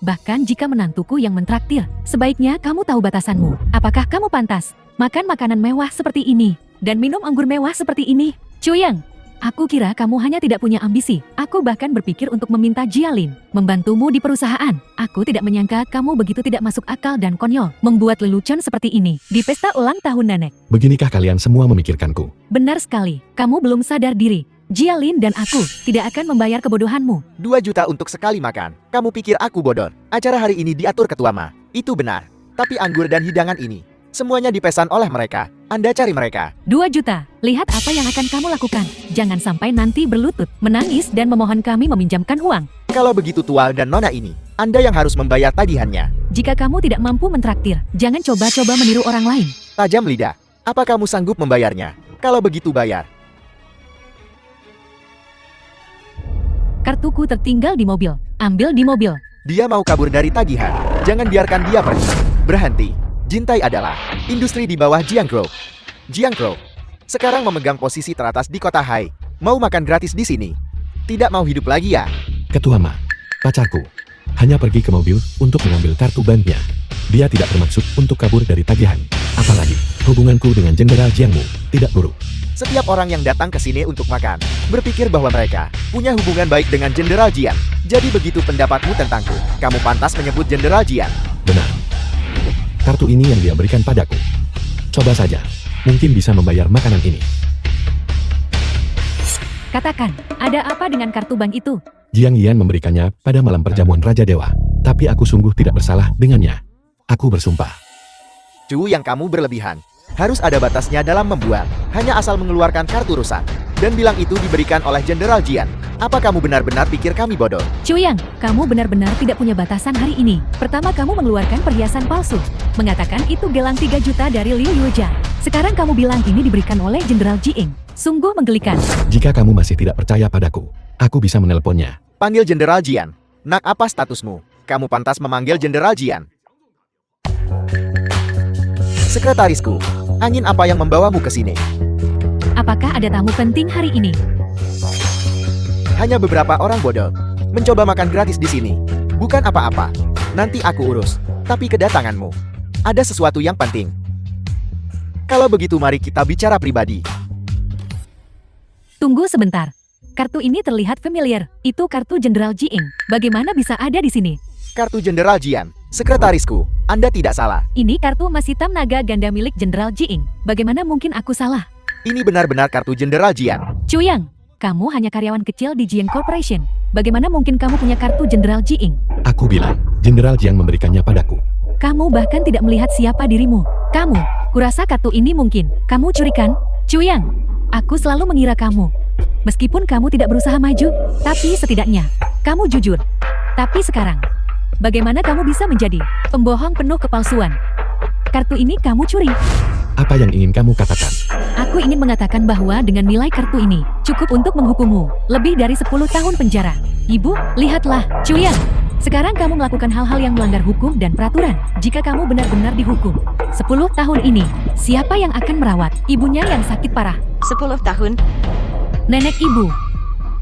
Bahkan jika menantuku yang mentraktir, sebaiknya kamu tahu batasanmu. Apakah kamu pantas makan makanan mewah seperti ini dan minum anggur mewah seperti ini? Cuyang, aku kira kamu hanya tidak punya ambisi. Aku bahkan berpikir untuk meminta Jialin membantumu di perusahaan. Aku tidak menyangka kamu begitu tidak masuk akal dan konyol membuat lelucon seperti ini di pesta ulang tahun Nanek. Beginikah kalian semua memikirkanku? Benar sekali, kamu belum sadar diri. Jialin dan aku tidak akan membayar kebodohanmu. 2 juta untuk sekali makan. Kamu pikir aku bodoh? Acara hari ini diatur ketua Ma. Itu benar. Tapi anggur dan hidangan ini, semuanya dipesan oleh mereka. Anda cari mereka. 2 juta. Lihat apa yang akan kamu lakukan. Jangan sampai nanti berlutut, menangis dan memohon kami meminjamkan uang. Kalau begitu Tual dan Nona ini, Anda yang harus membayar tagihannya. Jika kamu tidak mampu mentraktir, jangan coba-coba meniru orang lain. Tajam lidah. Apa kamu sanggup membayarnya? Kalau begitu bayar. Kartuku tertinggal di mobil. Ambil di mobil. Dia mau kabur dari tagihan. Jangan biarkan dia pergi. Berhenti. Jintai adalah industri di bawah Jiangkrou. Jiangkrou sekarang memegang posisi teratas di kota Hai. Mau makan gratis di sini. Tidak mau hidup lagi ya? Ketua Ma, pacarku, hanya pergi ke mobil untuk mengambil kartu banknya. Dia tidak bermaksud untuk kabur dari tagihan. Apalagi, hubunganku dengan Jenderal Jiangmu tidak buruk. Setiap orang yang datang ke sini untuk makan, berpikir bahwa mereka punya hubungan baik dengan Jenderal Jiang. Jadi begitu pendapatmu tentangku, kamu pantas menyebut Jenderal Jiang. Benar. Kartu ini yang dia berikan padaku. Coba saja, mungkin bisa membayar makanan ini. Katakan, ada apa dengan kartu bank itu? Jiang Yan memberikannya pada malam perjamuan Raja Dewa. Tapi aku sungguh tidak bersalah dengannya. Aku bersumpah. Cu, yang kamu berlebihan. Harus ada batasnya dalam membuat. Hanya asal mengeluarkan kartu rusak. Dan bilang itu diberikan oleh Jenderal Jian. Apa kamu benar-benar pikir kami bodoh? Cuyang, kamu benar-benar tidak punya batasan hari ini. Pertama kamu mengeluarkan perhiasan palsu. Mengatakan itu gelang 3 juta dari Liu Yuja. Sekarang kamu bilang ini diberikan oleh Jenderal Jiing. Sungguh menggelikan. Jika kamu masih tidak percaya padaku, aku bisa menelponnya. Panggil Jenderal Jian. Nak, apa statusmu? Kamu pantas memanggil Jenderal Jian. Sekretarisku, angin apa yang membawamu ke sini? Apakah ada tamu penting hari ini? Hanya beberapa orang bodoh mencoba makan gratis di sini. Bukan apa-apa. Nanti aku urus. Tapi kedatanganmu ada sesuatu yang penting. Kalau begitu mari kita bicara pribadi. Tunggu sebentar. Kartu ini terlihat familiar. Itu kartu Jenderal Jiing. Bagaimana bisa ada di sini? Kartu Jenderal Jian. Sekretarisku, Anda tidak salah. Ini kartu emas hitam naga ganda milik Jenderal Jiing. Bagaimana mungkin aku salah? Ini benar-benar kartu Jenderal Jian. Cuyang, kamu hanya karyawan kecil di Jiang Corporation. Bagaimana mungkin kamu punya kartu Jenderal Jiing? Aku bilang, Jenderal Jiang memberikannya padaku. Kamu bahkan tidak melihat siapa dirimu. Kamu, kurasa kartu ini mungkin kamu curikan. Chuyang, aku selalu mengira kamu. Meskipun kamu tidak berusaha maju, tapi setidaknya kamu jujur. Tapi sekarang, bagaimana kamu bisa menjadi pembohong penuh kepalsuan? Kartu ini kamu curi. Apa yang ingin kamu katakan? Aku ingin mengatakan bahwa dengan nilai kartu ini cukup untuk menghukummu lebih dari 10 tahun penjara. Ibu, lihatlah, Chuyang. Sekarang kamu melakukan hal-hal yang melanggar hukum dan peraturan. Jika kamu benar-benar dihukum 10 tahun ini, siapa yang akan merawat ibunya yang sakit parah? 10 tahun. Nenek ibu.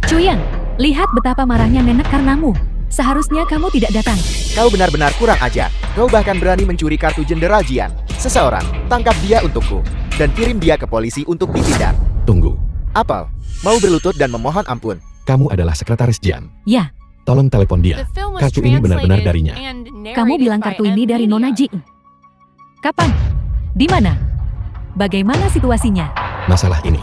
Chuyang, lihat betapa marahnya nenek karenamu. Seharusnya kamu tidak datang. Kau benar-benar kurang ajar. Kau bahkan berani mencuri kartu Jenderal Jian. Seseorang, tangkap dia untukku. Dan kirim dia ke polisi untuk ditindak. Tunggu, Apel, mau berlutut dan memohon ampun. kamu adalah sekretaris Jian. Ya, Tolong telepon dia. The film was Kartu ini benar-benar translated darinya. and kamu narrated bilang by kartu ini dari M. Nona Media. Ji. Kapan? Di mana? Bagaimana situasinya? Masalah ini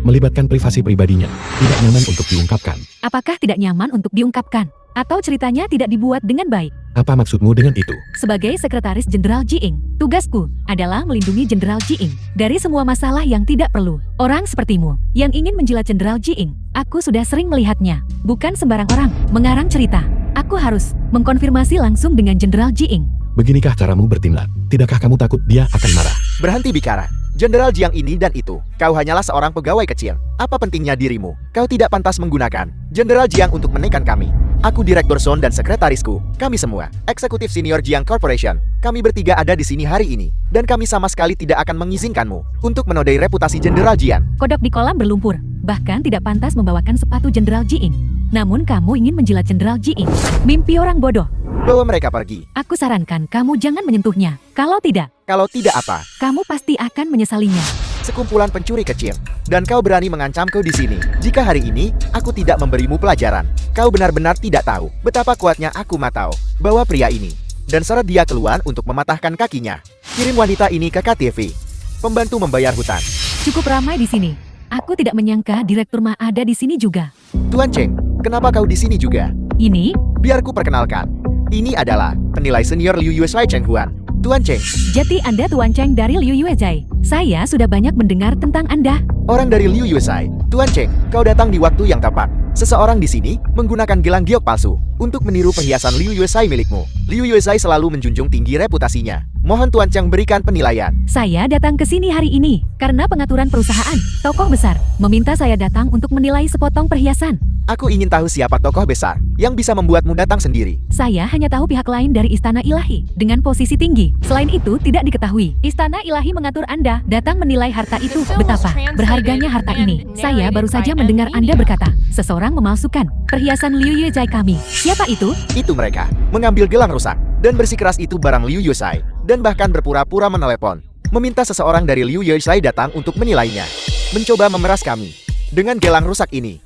melibatkan privasi pribadinya, tidak nyaman untuk diungkapkan. Apakah tidak nyaman untuk diungkapkan? Atau ceritanya tidak dibuat dengan baik? Apa maksudmu dengan itu? Sebagai Sekretaris Jenderal Jiing, tugasku adalah melindungi Jenderal Jiing dari semua masalah yang tidak perlu. Orang sepertimu yang ingin menjilat Jenderal Jiing, aku sudah sering melihatnya. Bukan sembarang orang mengarang cerita. Aku harus mengkonfirmasi langsung dengan Jenderal Jiing. Beginikah caramu bertindak? Tidakkah kamu takut dia akan marah? Berhenti bicara. Jenderal Jiang ini dan itu. Kau hanyalah seorang pegawai kecil. Apa pentingnya dirimu? Kau tidak pantas menggunakan Jenderal Jiang untuk menekan kami. Aku Direktur Zone dan sekretarisku. Kami semua, eksekutif senior Jiang Corporation. Kami bertiga ada di sini hari ini. Dan kami sama sekali tidak akan mengizinkanmu untuk menodai reputasi Jenderal Jian. Kodok di kolam berlumpur, bahkan tidak pantas membawakan sepatu Jenderal Jiing. Namun kamu ingin menjilat Jenderal Jiing. Mimpi orang bodoh. Bawa mereka pergi. Aku sarankan kamu jangan menyentuhnya. Kalau tidak, Kalau tidak apa? kamu pasti akan menyesalinya. Sekumpulan pencuri kecil. Dan kau berani mengancamku di sini. Jika hari ini, aku tidak memberimu pelajaran. Kau benar-benar tidak tahu betapa kuatnya aku matau bahwa pria ini. Dan seret dia keluar untuk mematahkan kakinya. Kirim wanita ini ke KTV. Pembantu membayar hutang. Cukup ramai di sini. Aku tidak menyangka Direktur Ma ada di sini juga. Tuan Cheng, kenapa kau di sini juga? Ini, Biar ku perkenalkan. Ini adalah penilai senior Liu Yuesai Cheng Huan. Tuan Cheng, jati Anda Tuan Cheng dari Liu Yuezai. Saya sudah banyak mendengar tentang Anda. orang dari Liu Yuesai. Tuan Cheng, kau datang di waktu yang tepat. Seseorang di sini menggunakan gelang giok palsu untuk meniru perhiasan Liu Yuesai milikmu. Liu Yuesai selalu menjunjung tinggi reputasinya. Mohon Tuan Cheng berikan penilaian. Saya datang ke sini hari ini karena pengaturan perusahaan, tokoh besar, meminta saya datang untuk menilai sepotong perhiasan. Aku ingin tahu siapa tokoh besar yang bisa membuatmu datang sendiri. Saya hanya tahu pihak lain dari Istana Ilahi dengan posisi tinggi. Selain itu tidak diketahui. Istana Ilahi mengatur Anda datang menilai harta itu. Betapa berharganya harta ini. Saya baru saja mendengar Anda berkata, seseorang memalsukan perhiasan Liu Yuezai kami. Siapa itu? Itu mereka, mengambil gelang rusak dan bersikeras itu barang Liu Yuesai dan bahkan berpura-pura menelepon, meminta seseorang dari Liu Yuesai datang untuk menilainya. Mencoba memeras kami dengan gelang rusak ini.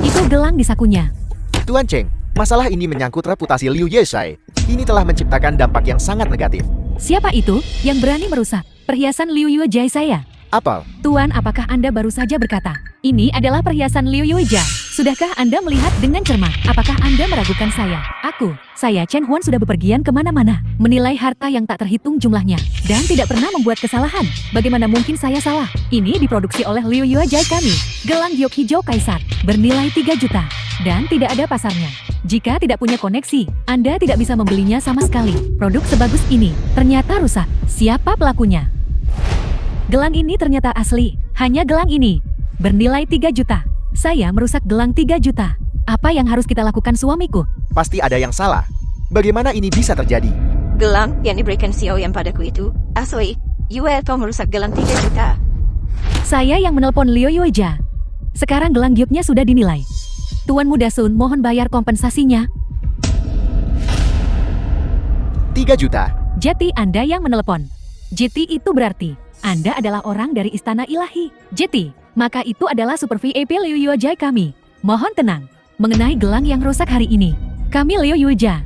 Itu gelang di sakunya. Tuan Cheng, masalah ini menyangkut reputasi Liu Yuesai. Ini telah menciptakan dampak yang sangat negatif. Siapa itu yang berani merusak perhiasan Liu Yuezai saya? Apel, Tuan, apakah Anda baru saja berkata, ini adalah perhiasan Liu Yuezai? Sudahkah Anda melihat dengan cermat? Apakah Anda meragukan saya? Saya Chen Huan sudah bepergian kemana-mana, menilai harta yang tak terhitung jumlahnya, dan tidak pernah membuat kesalahan. Bagaimana mungkin saya salah? Ini diproduksi oleh Liu Yuezai kami. Gelang giok hijau kaisar, bernilai 3 juta, dan tidak ada pasarnya. Jika tidak punya koneksi, Anda tidak bisa membelinya sama sekali. Produk sebagus ini ternyata rusak. Siapa pelakunya? Gelang ini ternyata asli. Hanya gelang ini bernilai 3 juta. Saya merusak gelang 3 juta. Apa yang harus kita lakukan, suamiku? pasti ada yang salah. Bagaimana ini bisa terjadi? Gelang yang diberikan Xiao yang padaku itu, asli. Yue kau merusak gelang 3 juta. Saya yang menelpon Liu Yuezai. Sekarang gelang gioknya sudah dinilai. Tuan Muda Sun, mohon bayar kompensasinya. 3 juta. Jati Anda yang menelepon. Jeti itu berarti Anda adalah orang dari Istana Ilahi. Jeti, maka itu adalah super VIP Liu Yuezai kami. Mohon tenang. Mengenai gelang yang rusak hari ini, kami Liu Yuezai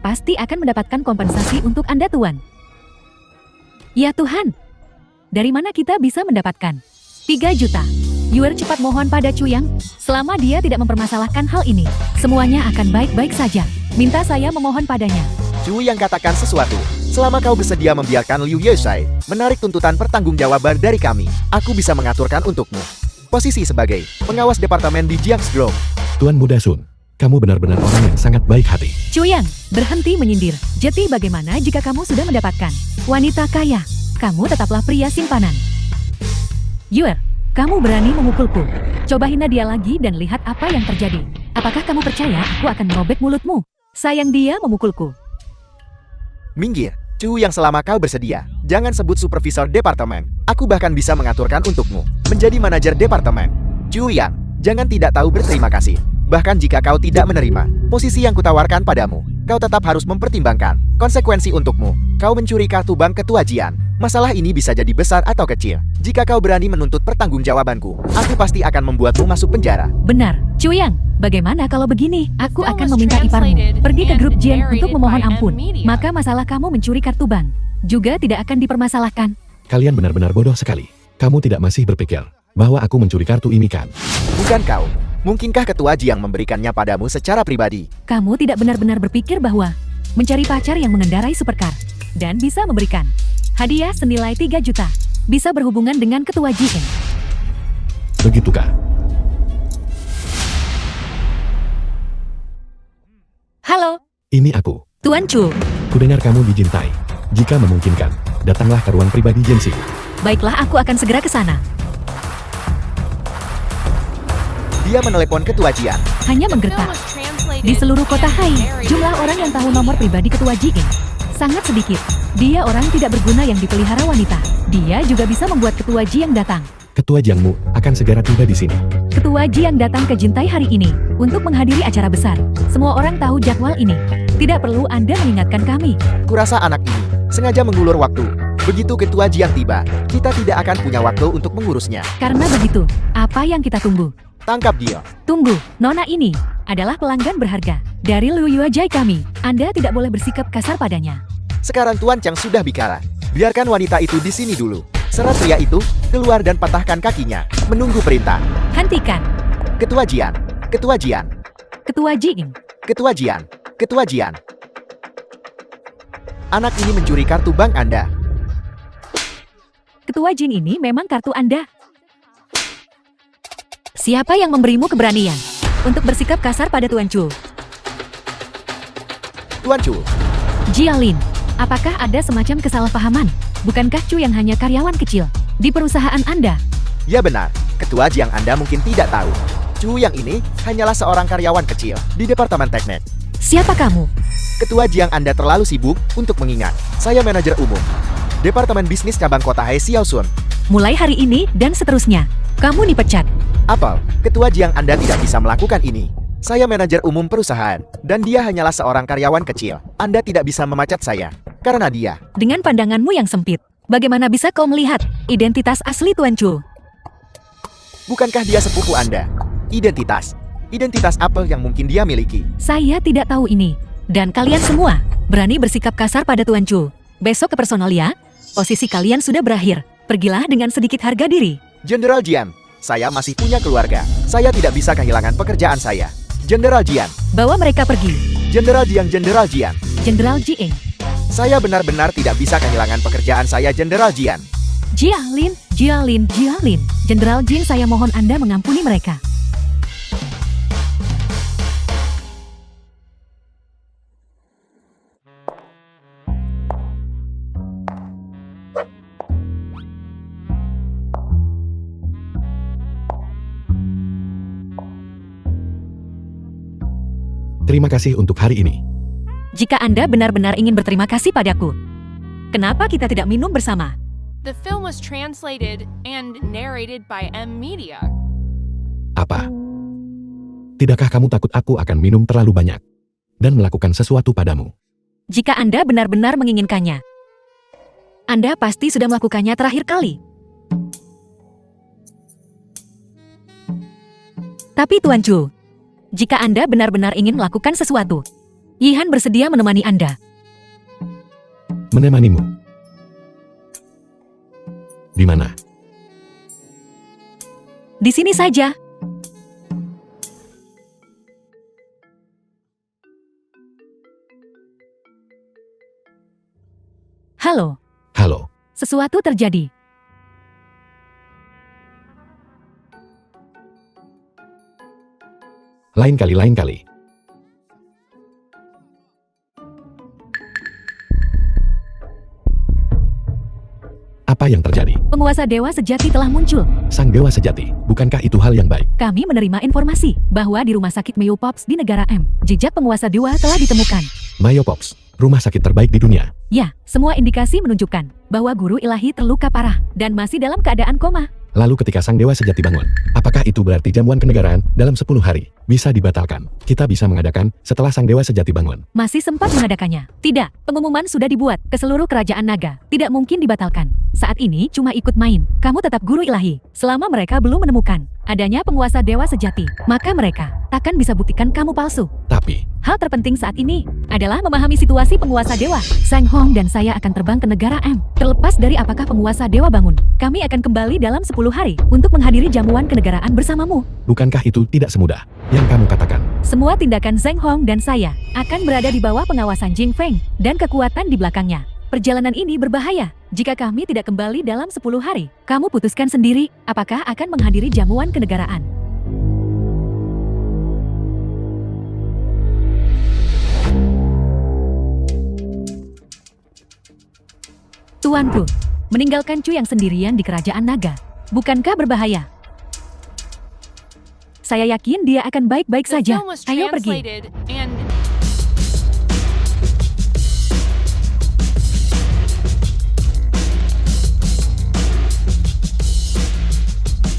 pasti akan mendapatkan kompensasi untuk Anda, Tuan. Ya Tuhan, dari mana kita bisa mendapatkan 3 juta? Yuer cepat mohon pada Chuyang, selama dia tidak mempermasalahkan hal ini, semuanya akan baik-baik saja. Minta saya memohon padanya. Cu yang katakan sesuatu. Selama kau bersedia membiarkan Liu Yeshai menarik tuntutan pertanggungjawaban dari kami, aku bisa mengaturkan untukmu posisi sebagai pengawas departemen di Jiang's Grove. Tuan Muda Sun, kamu benar-benar orang yang sangat baik hati. Chuyang, berhenti menyindir. Jeti bagaimana jika kamu sudah mendapatkan wanita kaya? Kamu tetaplah pria simpanan. Yuer, kamu berani memukulku. Coba hina dia lagi dan lihat apa yang terjadi. Apakah kamu percaya aku akan merobek mulutmu? Sayang dia memukulku. Minggir, Chu yang selama kau bersedia. Jangan sebut supervisor departemen. Aku bahkan bisa mengaturkan untukmu menjadi manajer departemen. Chu Yang, jangan tidak tahu berterima kasih. Bahkan jika kau tidak menerima posisi yang kutawarkan padamu, kau tetap harus mempertimbangkan konsekuensi untukmu. Kau mencuri kartu bank ketua Jian. Masalah ini bisa jadi besar atau kecil. Jika kau berani menuntut pertanggungjawabanku, aku pasti akan membuatmu masuk penjara. Benar, Chuyang. Bagaimana kalau begini? Aku akan meminta iparmu pergi ke grup Jian untuk memohon ampun. Maka masalah kamu mencuri kartu bank juga tidak akan dipermasalahkan. Kalian benar-benar bodoh sekali. Kamu tidak masih berpikir bahwa aku mencuri kartu ini kan? Bukan kau. Mungkinkah ketua Jiang memberikannya padamu secara pribadi? Kamu tidak benar-benar berpikir bahwa mencari pacar yang mengendarai supercar dan bisa memberikan hadiah senilai 3 juta bisa berhubungan dengan ketua Jian. Begitukah? Halo, Ini aku. Tuan Chu. Kudengar kamu dijintai. Jika memungkinkan, datanglah ke ruang pribadi Jensi. Baiklah, aku akan segera ke sana. Dia menelepon ketua Jian. Hanya The film menggertak. was translated Di seluruh kota and Hai, narrated jumlah by orang yang tahu NBC. nomor pribadi ketua Jian sangat sedikit. Dia orang tidak berguna yang dipelihara wanita. Dia juga bisa membuat ketua Jiang datang. Ketua Jiangmu akan segera tiba di sini. Ketua Jiang datang ke Jintai hari ini untuk menghadiri acara besar. Semua orang tahu jadwal ini. Tidak perlu Anda mengingatkan kami. Kurasa anak ini sengaja mengulur waktu. Begitu ketua Jiang tiba, kita tidak akan punya waktu untuk mengurusnya. Karena begitu, apa yang kita tunggu? Tangkap dia. Tunggu, Nona ini adalah pelanggan berharga dari Liu Yuajai kami. Anda tidak boleh bersikap kasar padanya. Sekarang Tuan Chang sudah bicara. Biarkan wanita itu di sini dulu. Seret pria itu keluar dan patahkan kakinya. Menunggu perintah. Hentikan, Ketua Jian. Ketua Jian. Ketua Jiang. Ketua Jian. Ketua Jian. Anak ini mencuri kartu bank Anda. Ketua Jing ini memang kartu Anda. Siapa yang memberimu keberanian untuk bersikap kasar pada Tuan Chu? Tuan Chu, Jialin, apakah ada semacam kesalahpahaman? Bukankah Chu yang hanya karyawan kecil di perusahaan Anda? ya benar. Ketua Jiang Anda mungkin tidak tahu. Chu yang ini hanyalah seorang karyawan kecil di Departemen Teknik. Siapa kamu? Ketua Jiang Anda terlalu sibuk untuk mengingat. Saya manajer umum Departemen Bisnis Cabang Kota Hai Xiaosun. Mulai hari ini dan seterusnya, kamu dipecat. Apel, Ketua Jiang Anda tidak bisa melakukan ini. Saya manajer umum perusahaan, dan dia hanyalah seorang karyawan kecil. Anda tidak bisa memecat saya, karena dia. Dengan pandanganmu yang sempit, bagaimana bisa kau melihat identitas asli Tuan Chu? Bukankah dia sepupu Anda? Identitas. Identitas Apel yang mungkin dia miliki. Saya tidak tahu ini. Dan kalian semua berani bersikap kasar pada Tuan Chu. Besok ke personal ya. Posisi kalian sudah berakhir. Pergilah dengan sedikit harga diri. Jenderal Jian, saya masih punya keluarga. Saya tidak bisa kehilangan pekerjaan saya. Jenderal Jian. Bawa mereka pergi. Jenderal Jian, Jenderal Jian. Jenderal Jiang. Saya benar-benar tidak bisa kehilangan pekerjaan saya, Jenderal Jian. Jialin, Jialin, Jialin. Jenderal Jing, saya mohon Anda mengampuni mereka. Terima kasih untuk hari ini. Jika Anda benar-benar ingin berterima kasih padaku, kenapa kita tidak minum bersama? The film was translated and narrated by M Media. Apa? Tidakkah kamu takut aku akan minum terlalu banyak dan melakukan sesuatu padamu? Jika Anda benar-benar menginginkannya, Anda pasti sudah melakukannya terakhir kali. Tapi Tuan Chu, jika Anda benar-benar ingin melakukan sesuatu, Yihan bersedia menemani Anda. Menemanimu? Di mana? Di sini saja. Halo, Halo, sesuatu terjadi. lain kali. Apa yang terjadi? Penguasa dewa sejati telah muncul. Sang dewa sejati, bukankah itu hal yang baik? Kami menerima informasi bahwa di rumah sakit Meopops di negara M, jejak penguasa dewa telah ditemukan. Mayopops, rumah sakit terbaik di dunia. Ya, semua indikasi menunjukkan bahwa guru ilahi terluka parah dan masih dalam keadaan koma. Lalu ketika sang dewa sejati bangun, apakah itu berarti jamuan kenegaraan dalam 10 hari bisa dibatalkan? Kita bisa mengadakan setelah sang dewa sejati bangun. Masih sempat mengadakannya. Tidak, pengumuman sudah dibuat ke seluruh kerajaan naga. Tidak mungkin dibatalkan. Saat ini cuma ikut main. Kamu tetap guru ilahi. Selama mereka belum menemukan adanya penguasa dewa sejati, maka mereka takkan bisa buktikan kamu palsu. Tapi, Hal terpenting saat ini adalah memahami situasi penguasa dewa. Sang Hong dan saya akan terbang ke negara M. Terlepas dari apakah penguasa dewa bangun, kami akan kembali dalam 10 hari untuk menghadiri jamuan kenegaraan bersamamu. bukankah itu tidak semudah yang kamu katakan? Semua tindakan Zheng Hong dan saya akan berada di bawah pengawasan Jing Feng dan kekuatan di belakangnya. Perjalanan ini berbahaya. Jika kami tidak kembali dalam 10 hari, kamu putuskan sendiri apakah akan menghadiri jamuan kenegaraan. Tuanku, meninggalkan Cu yang sendirian di kerajaan naga, bukankah berbahaya? Saya yakin dia akan baik-baik The saja. film was Ayo pergi. translated and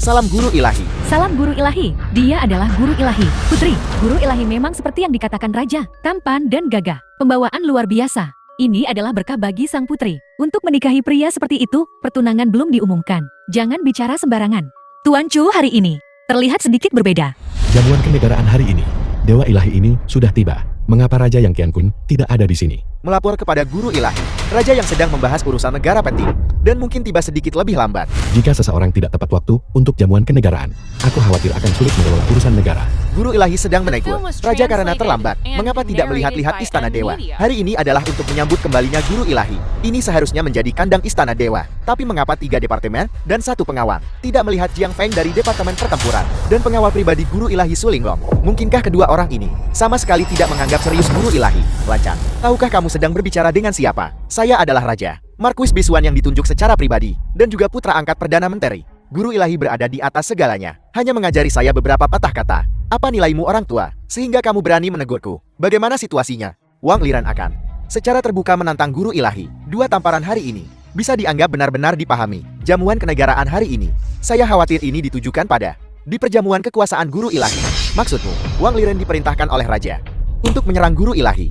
Salam guru ilahi. Salam guru ilahi. Dia adalah guru ilahi. Putri, guru ilahi memang seperti yang dikatakan raja, tampan dan gagah. Pembawaan luar biasa. Ini adalah berkah bagi sang putri. Untuk menikahi pria seperti itu, pertunangan belum diumumkan. Jangan bicara sembarangan. Tuan Cu hari ini terlihat sedikit berbeda. Jamuan kenegaraan hari ini, Dewa Ilahi ini sudah tiba. Mengapa Raja Yang Qian Kun tidak ada di sini? Melapor kepada guru ilahi. Raja yang sedang membahas urusan negara penting. Dan mungkin tiba sedikit lebih lambat. Jika seseorang tidak tepat waktu untuk jamuan kenegaraan, aku khawatir akan sulit mengelola urusan negara. Guru ilahi sedang menegur. The film was Raja karena translated terlambat. and Mengapa tidak melihat-lihat narrated by istana dewa? Media. Hari ini adalah untuk menyambut kembalinya guru ilahi. Ini seharusnya menjadi kandang istana dewa. Tapi mengapa 3 departemen dan 1 pengawal tidak melihat Jiang Feng dari departemen pertempuran dan pengawal pribadi guru ilahi Sulinglong? Mungkinkah kedua orang ini sama sekali tidak menganggap serius guru ilahi? Lancang, tahukah kamu sedang berbicara dengan siapa? Saya adalah Raja Marquis Bisuan yang ditunjuk secara pribadi dan juga putra angkat Perdana Menteri. Guru ilahi berada di atas segalanya. Hanya mengajari saya beberapa patah kata. Apa nilaimu orang tua, sehingga kamu berani menegurku? Bagaimana situasinya? Wang Liran akan secara terbuka menantang guru ilahi. 2 tamparan hari ini bisa dianggap benar-benar dipahami. Jamuan kenegaraan hari ini, saya khawatir ini ditujukan pada di perjamuan kekuasaan guru ilahi. Maksudmu, Wang Liran diperintahkan oleh Raja untuk menyerang guru ilahi.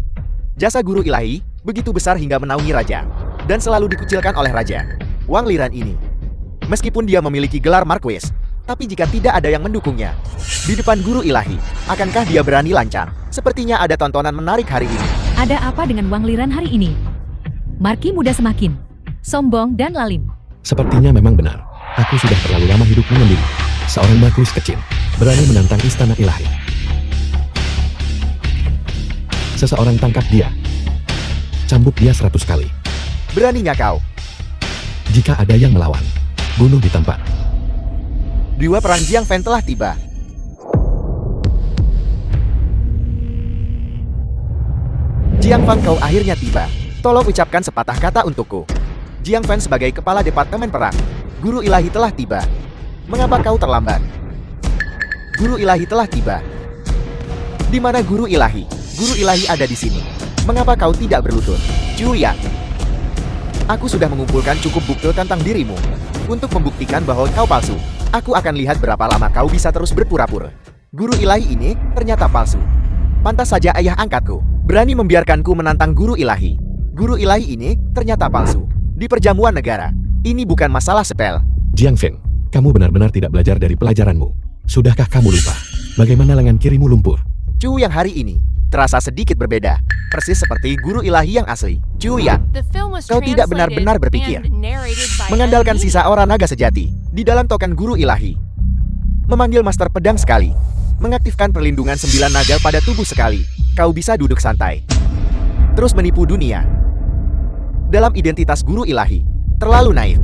Jasa guru ilahi begitu besar hingga menaungi Raja dan selalu dikucilkan oleh Raja. Wang Liran ini, meskipun dia memiliki gelar Marquis, tapi jika tidak ada yang mendukungnya di depan guru ilahi, akankah dia berani lancang? Sepertinya ada tontonan menarik hari ini. Ada apa dengan Wang Liran hari ini? Marki muda semakin sombong dan lalim. Sepertinya memang benar. Aku sudah terlalu lama hidup menyendiri. Seorang Marquis kecil berani menantang istana ilahi. Seseorang tangkap dia. Cambuk dia 100 kali. Beraninya kau? Jika ada yang melawan, bunuh di tempat. Dewa perang Jiang Feng telah tiba. Jiang Feng, kau akhirnya tiba. Tolong ucapkan sepatah kata untukku. Jiang Feng sebagai kepala departemen perang. Guru ilahi telah tiba. Mengapa kau terlambat? Guru ilahi telah tiba. Di mana guru ilahi? Guru ilahi ada di sini. Mengapa kau tidak berlutut? Julian, aku sudah mengumpulkan cukup bukti tentang dirimu untuk membuktikan bahwa kau palsu. Aku akan lihat berapa lama kau bisa terus berpura-pura. Guru ilahi ini ternyata palsu. Pantas saja ayah angkatku berani membiarkanku menantang guru ilahi. Guru ilahi ini ternyata palsu. Di perjamuan negara, ini bukan masalah sepele. Jiang Feng, kamu benar-benar tidak belajar dari pelajaranmu. Sudahkah kamu lupa bagaimana lengan kirimu lumpur? Cu yang hari ini terasa sedikit berbeda, persis seperti guru ilahi yang asli. Cu Yan, the film was kau tidak translated benar-benar berpikir. and narrated by mengandalkan Media. sisa aura naga sejati di dalam token guru ilahi. Memanggil master pedang sekali, mengaktifkan perlindungan 9 naga pada tubuh sekali. Kau bisa duduk santai, terus menipu dunia. dalam identitas guru ilahi. Terlalu naif.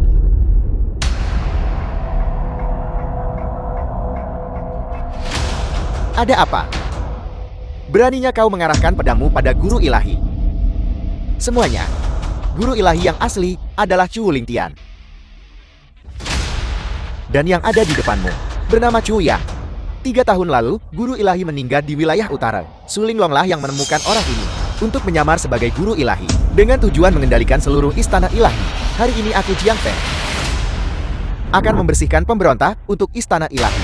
Ada apa? Beraninya kau mengarahkan pedangmu pada guru ilahi. Semuanya, guru ilahi yang asli adalah Chu Lingtian. Dan yang ada di depanmu, bernama Chu Yang. 3 tahun lalu, guru ilahi meninggal di wilayah utara. Su Linglonglah yang menemukan orang ini untuk menyamar sebagai guru ilahi dengan tujuan mengendalikan seluruh istana ilahi. Hari ini aku Jiang Feng akan membersihkan pemberontak untuk istana ilahi.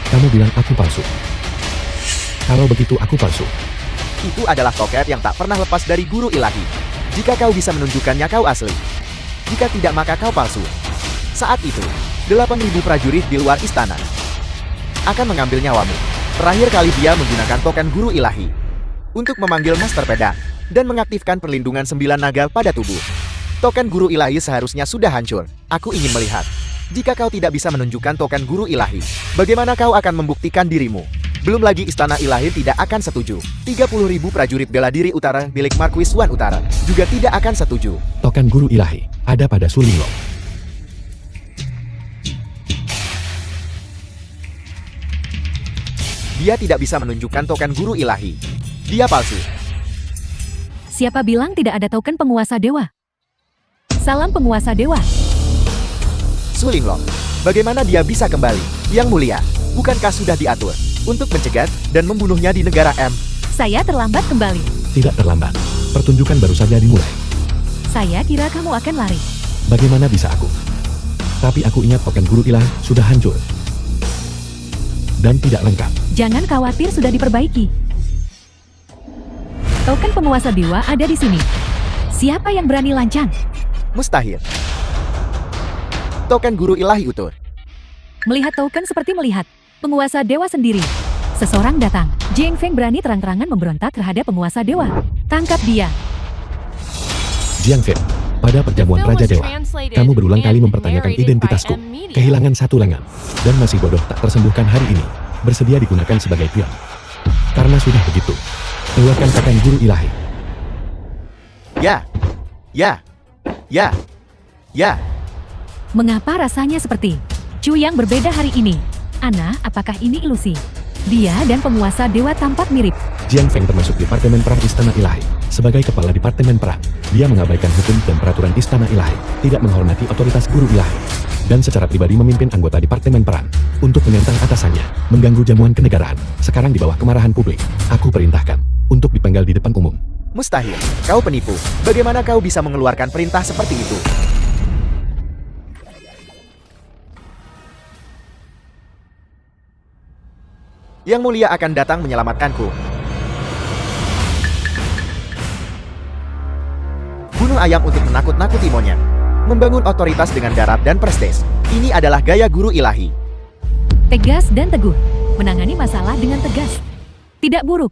Kamu bilang aku palsu. Kalau begitu aku palsu. Itu adalah toket yang tak pernah lepas dari guru ilahi. Jika kau bisa menunjukkannya, kau asli. Jika tidak, maka kau palsu. Saat itu, 8.000 prajurit di luar istana akan mengambil nyawamu. Terakhir kali dia menggunakan token guru ilahi untuk memanggil Master Pedang dan mengaktifkan perlindungan 9 naga pada tubuh. Token guru ilahi seharusnya sudah hancur. Aku ingin melihat. Jika kau tidak bisa menunjukkan token guru ilahi, bagaimana kau akan membuktikan dirimu? Belum lagi istana ilahi tidak akan setuju. 30.000 prajurit bela diri utara milik Marquis Wan Utara juga tidak akan setuju. Token guru ilahi ada pada Su Linglong. Dia tidak bisa menunjukkan token guru ilahi. Dia palsu. Siapa bilang tidak ada token penguasa dewa? Salam penguasa dewa. Su Linglong, bagaimana dia bisa kembali? Yang mulia, bukankah sudah diatur untuk mencegat dan membunuhnya di negara M? Saya terlambat kembali. Tidak terlambat. Pertunjukan baru saja dimulai. Saya kira kamu akan lari. Bagaimana bisa aku? Tapi aku ingat token guru ilah sudah hancur dan tidak lengkap. Jangan khawatir, sudah diperbaiki. Token penguasa dewa ada di sini. Siapa yang berani lancang? Mustahil. Token guru ilahi utuh. Melihat token seperti melihat penguasa dewa sendiri. Seseorang datang. Jiang Feng berani terang-terangan memberontak terhadap penguasa dewa. Tangkap dia. Jiang Feng, pada perjamuan Raja Dewa, kamu berulang kali mempertanyakan identitasku. Kehilangan satu lengan dan masih bodoh tak tersembuhkan hari ini. Bersedia digunakan sebagai pion. Karena sudah begitu, keluarkan token guru ilahi. Ya. Mengapa rasanya seperti Chu yang berbeda hari ini? Ana, apakah ini ilusi? Dia dan penguasa dewa tampak mirip. Jiang Feng termasuk Departemen Perang Istana Ilahi. Sebagai kepala Departemen Perang, dia mengabaikan hukum dan peraturan Istana Ilahi, tidak menghormati otoritas guru ilahi, dan secara pribadi memimpin anggota Departemen Perang untuk menentang atasannya, mengganggu jamuan kenegaraan. Sekarang di bawah kemarahan publik, aku perintahkan untuk dipenggal di depan umum. Mustahil. Kau penipu. Bagaimana kau bisa mengeluarkan perintah seperti itu? Yang mulia akan datang menyelamatkanku. Bunuh ayam untuk menakut-nakuti monyet. Membangun otoritas dengan darat dan prestis. Ini adalah gaya guru ilahi. Tegas dan teguh. Menangani masalah dengan tegas. Tidak buruk.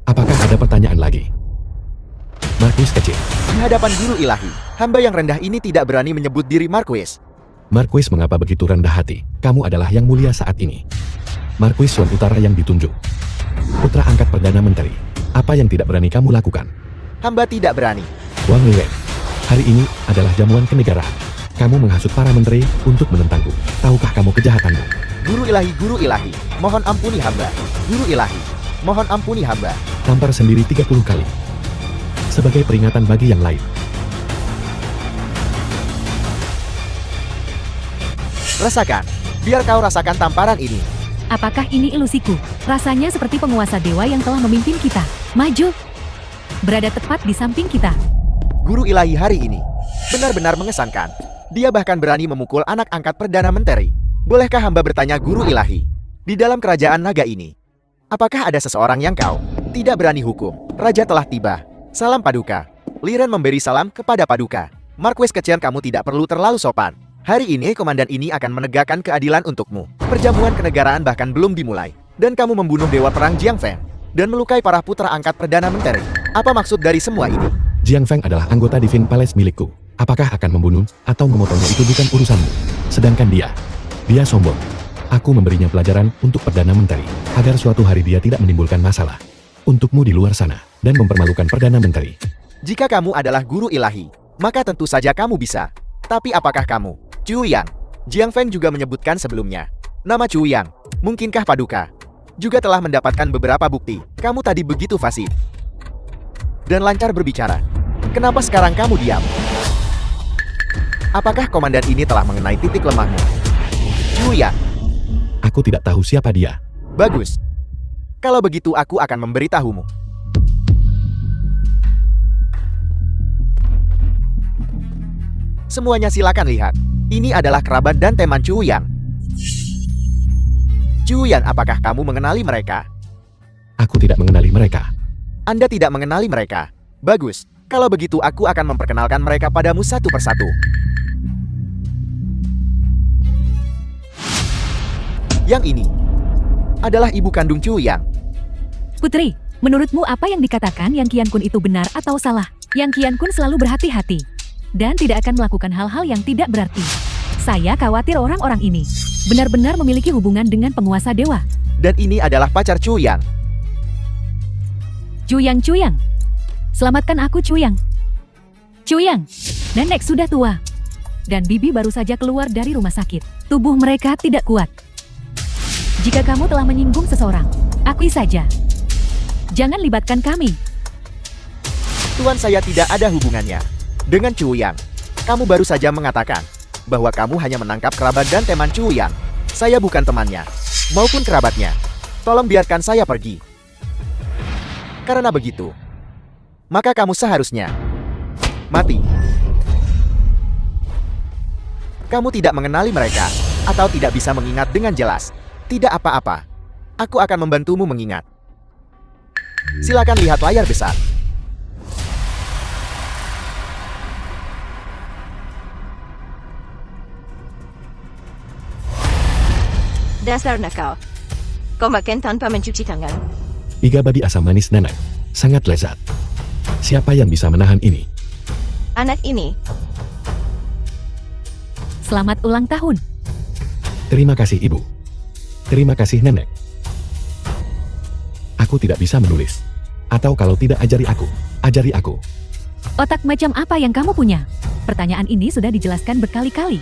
Apakah ada pertanyaan lagi? Marquis kecil. Di hadapan guru ilahi, hamba yang rendah ini tidak berani menyebut diri Marquis. Marquis, mengapa begitu rendah hati? Kamu adalah yang mulia saat ini. Marquis Wan Utara yang ditunjuk. Putra angkat Perdana Menteri. Apa yang tidak berani kamu lakukan? Hamba tidak berani. Wang Liwen, hari ini adalah jamuan kenegaraan. Kamu menghasut para menteri untuk menentangku. Tahukah kamu kejahatanmu? Guru ilahi, mohon ampuni hamba. Guru ilahi, mohon ampuni hamba. Tampar sendiri 30 kali. Sebagai peringatan bagi yang lain. Rasakan, biar kau rasakan tamparan ini. Apakah ini ilusiku? Rasanya seperti penguasa dewa yang telah memimpin kita. Maju. Berada tepat di samping kita. Guru ilahi hari ini benar-benar mengesankan. Dia bahkan berani memukul anak angkat Perdana Menteri. Bolehkah hamba bertanya, Guru ilahi? Di dalam kerajaan naga ini, apakah ada seseorang yang kau tidak berani hukum? Raja telah tiba. Salam Paduka. Liren memberi salam kepada Paduka. Marquis kecil, kamu tidak perlu terlalu sopan. Hari ini komandan ini akan menegakkan keadilan untukmu. Perjamuan kenegaraan bahkan belum dimulai. Dan kamu membunuh Dewa Perang Jiang Feng. Dan melukai para putra angkat Perdana Menteri. Apa maksud dari semua ini? Jiang Feng adalah anggota Divine Palace milikku. Apakah akan membunuh atau memotongnya itu bukan urusanmu. Sedangkan dia sombong. Aku memberinya pelajaran untuk Perdana Menteri. Agar suatu hari dia tidak menimbulkan masalah untukmu di luar sana. dan mempermalukan Perdana Menteri. Jika kamu adalah guru ilahi, maka tentu saja kamu bisa. Tapi apakah kamu, Chu Yang? Jiang Feng juga menyebutkan sebelumnya. Nama Chu Yang, mungkinkah Paduka? Juga telah mendapatkan beberapa bukti. Kamu tadi begitu fasih dan lancar berbicara. Kenapa sekarang kamu diam? Apakah komandan ini telah mengenai titik lemahmu? Chu Yang, Aku tidak tahu siapa dia. bagus. Kalau begitu aku akan memberitahumu. Semuanya silakan lihat. Ini adalah kerabat dan teman Chu Yang. Chu Yang, apakah kamu mengenali mereka? Aku tidak mengenali mereka. Anda tidak mengenali mereka. Bagus. Kalau begitu aku akan memperkenalkan mereka padamu satu persatu. Yang ini adalah ibu kandung Chu Yang. Putri, menurutmu apa yang dikatakan Yang Qiankun itu benar atau salah? Yang Qiankun selalu berhati-hati dan tidak akan melakukan hal-hal yang tidak berarti. Saya khawatir orang-orang ini benar-benar memiliki hubungan dengan penguasa dewa. Dan ini adalah pacar Chu Yang. Chu Yang. Selamatkan aku, Chu Yang. Chu Yang, nenek sudah tua. Dan bibi baru saja keluar dari rumah sakit. Tubuh mereka tidak kuat. Jika kamu telah menyinggung seseorang, akui saja. Jangan libatkan kami. Tuan, saya tidak ada hubungannya dengan Chu Yang. Kamu baru saja mengatakan bahwa kamu hanya menangkap kerabat dan teman Chu Yang. Saya bukan temannya maupun kerabatnya. Tolong biarkan saya pergi. Karena begitu, maka kamu seharusnya mati. Kamu tidak mengenali mereka atau tidak bisa mengingat dengan jelas. Tidak apa-apa. Aku akan membantumu mengingat. Silakan lihat layar besar. Dasar nakal. Kau makan tanpa mencuci tangan. Iga babi asam manis nenek. Sangat lezat. Siapa yang bisa menahan ini? Anak ini, Selamat ulang tahun. Terima kasih ibu. Terima kasih nenek. Aku tidak bisa menulis. Atau kalau tidak ajari aku. Otak macam apa yang kamu punya? Pertanyaan ini sudah dijelaskan berkali-kali.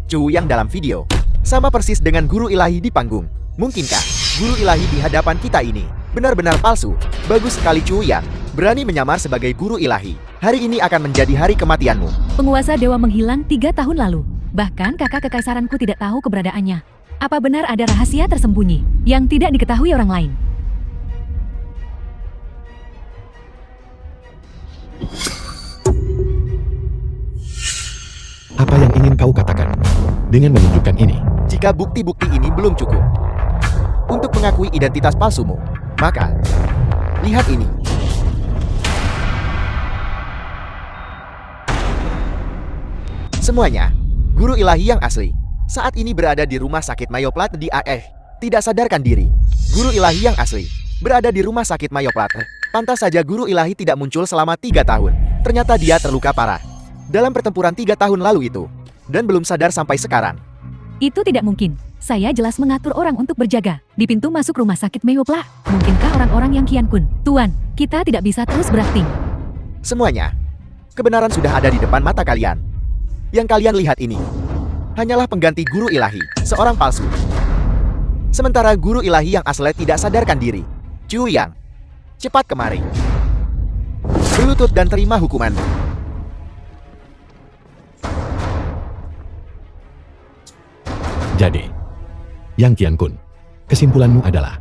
Chu Yang dalam video sama persis dengan guru ilahi di panggung. Mungkinkah guru ilahi di hadapan kita ini benar-benar palsu? Bagus sekali Chu Yang, berani menyamar sebagai guru ilahi. Hari ini akan menjadi hari kematianmu. Penguasa dewa menghilang 3 tahun lalu. Bahkan kakak kekaisaranku tidak tahu keberadaannya. Apa benar ada rahasia tersembunyi yang tidak diketahui orang lain? Apa yang ingin kau katakan dengan menunjukkan ini? Jika bukti-bukti ini belum cukup untuk mengakui identitas palsumu, maka lihat ini. Semuanya, guru ilahi yang asli, saat ini berada di rumah sakit Mayoplat di AF. Tidak sadarkan diri. Guru ilahi yang asli berada di rumah sakit Mayoplat. Pantas saja guru ilahi tidak muncul selama 3 tahun. Ternyata dia terluka parah dalam pertempuran 3 tahun lalu itu, dan belum sadar sampai sekarang. Itu tidak mungkin. Saya jelas mengatur orang untuk berjaga di pintu masuk rumah sakit Mayopla. Mungkinkah orang-orang yang Qiankun? Tuan, kita tidak bisa terus berakting. Semuanya, kebenaran sudah ada di depan mata kalian. Yang kalian lihat ini hanyalah pengganti guru ilahi, seorang palsu. Sementara guru ilahi yang asli tidak sadarkan diri. Chu Yang, cepat kemari. Berlutut dan terima hukumanmu. Jadi, Yang Qiankun, kesimpulanmu adalah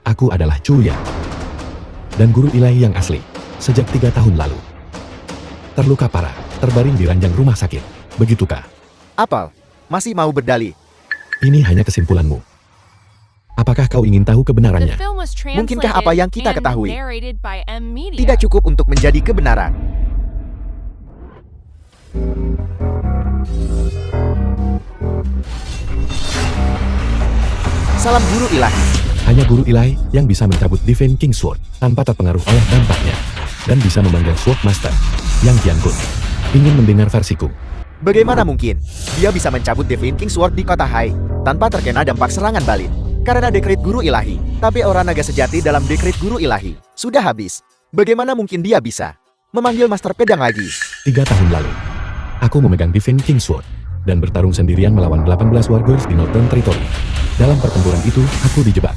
aku adalah Chu Yang dan guru ilahi yang asli sejak 3 tahun lalu. Terluka parah, terbaring di ranjang rumah sakit. Begitukah? Apel, masih mau berdalih? Ini hanya kesimpulanmu. Apakah kau ingin tahu The kebenarannya? film was Mungkinkah apa yang kita translated and ketahui narrated by M Media. tidak cukup untuk menjadi kebenaran? Salam guru ilahi. Hanya guru ilahi yang bisa mencabut Divine King Sword tanpa terpengaruh oleh dampaknya dan bisa memanggil Sword Master. Yang Qiankun ingin mendengar versiku. Bagaimana mungkin dia bisa mencabut Divine King Sword di kota Hai tanpa terkena dampak serangan balik? Karena dekrit guru ilahi, tapi aura naga sejati dalam dekrit guru ilahi sudah habis. Bagaimana mungkin dia bisa memanggil Master Pedang lagi? 3 tahun lalu, aku memegang Divine King Sword dan bertarung sendirian melawan 18 warriors di Northern Territory. Dalam pertempuran itu, aku dijebak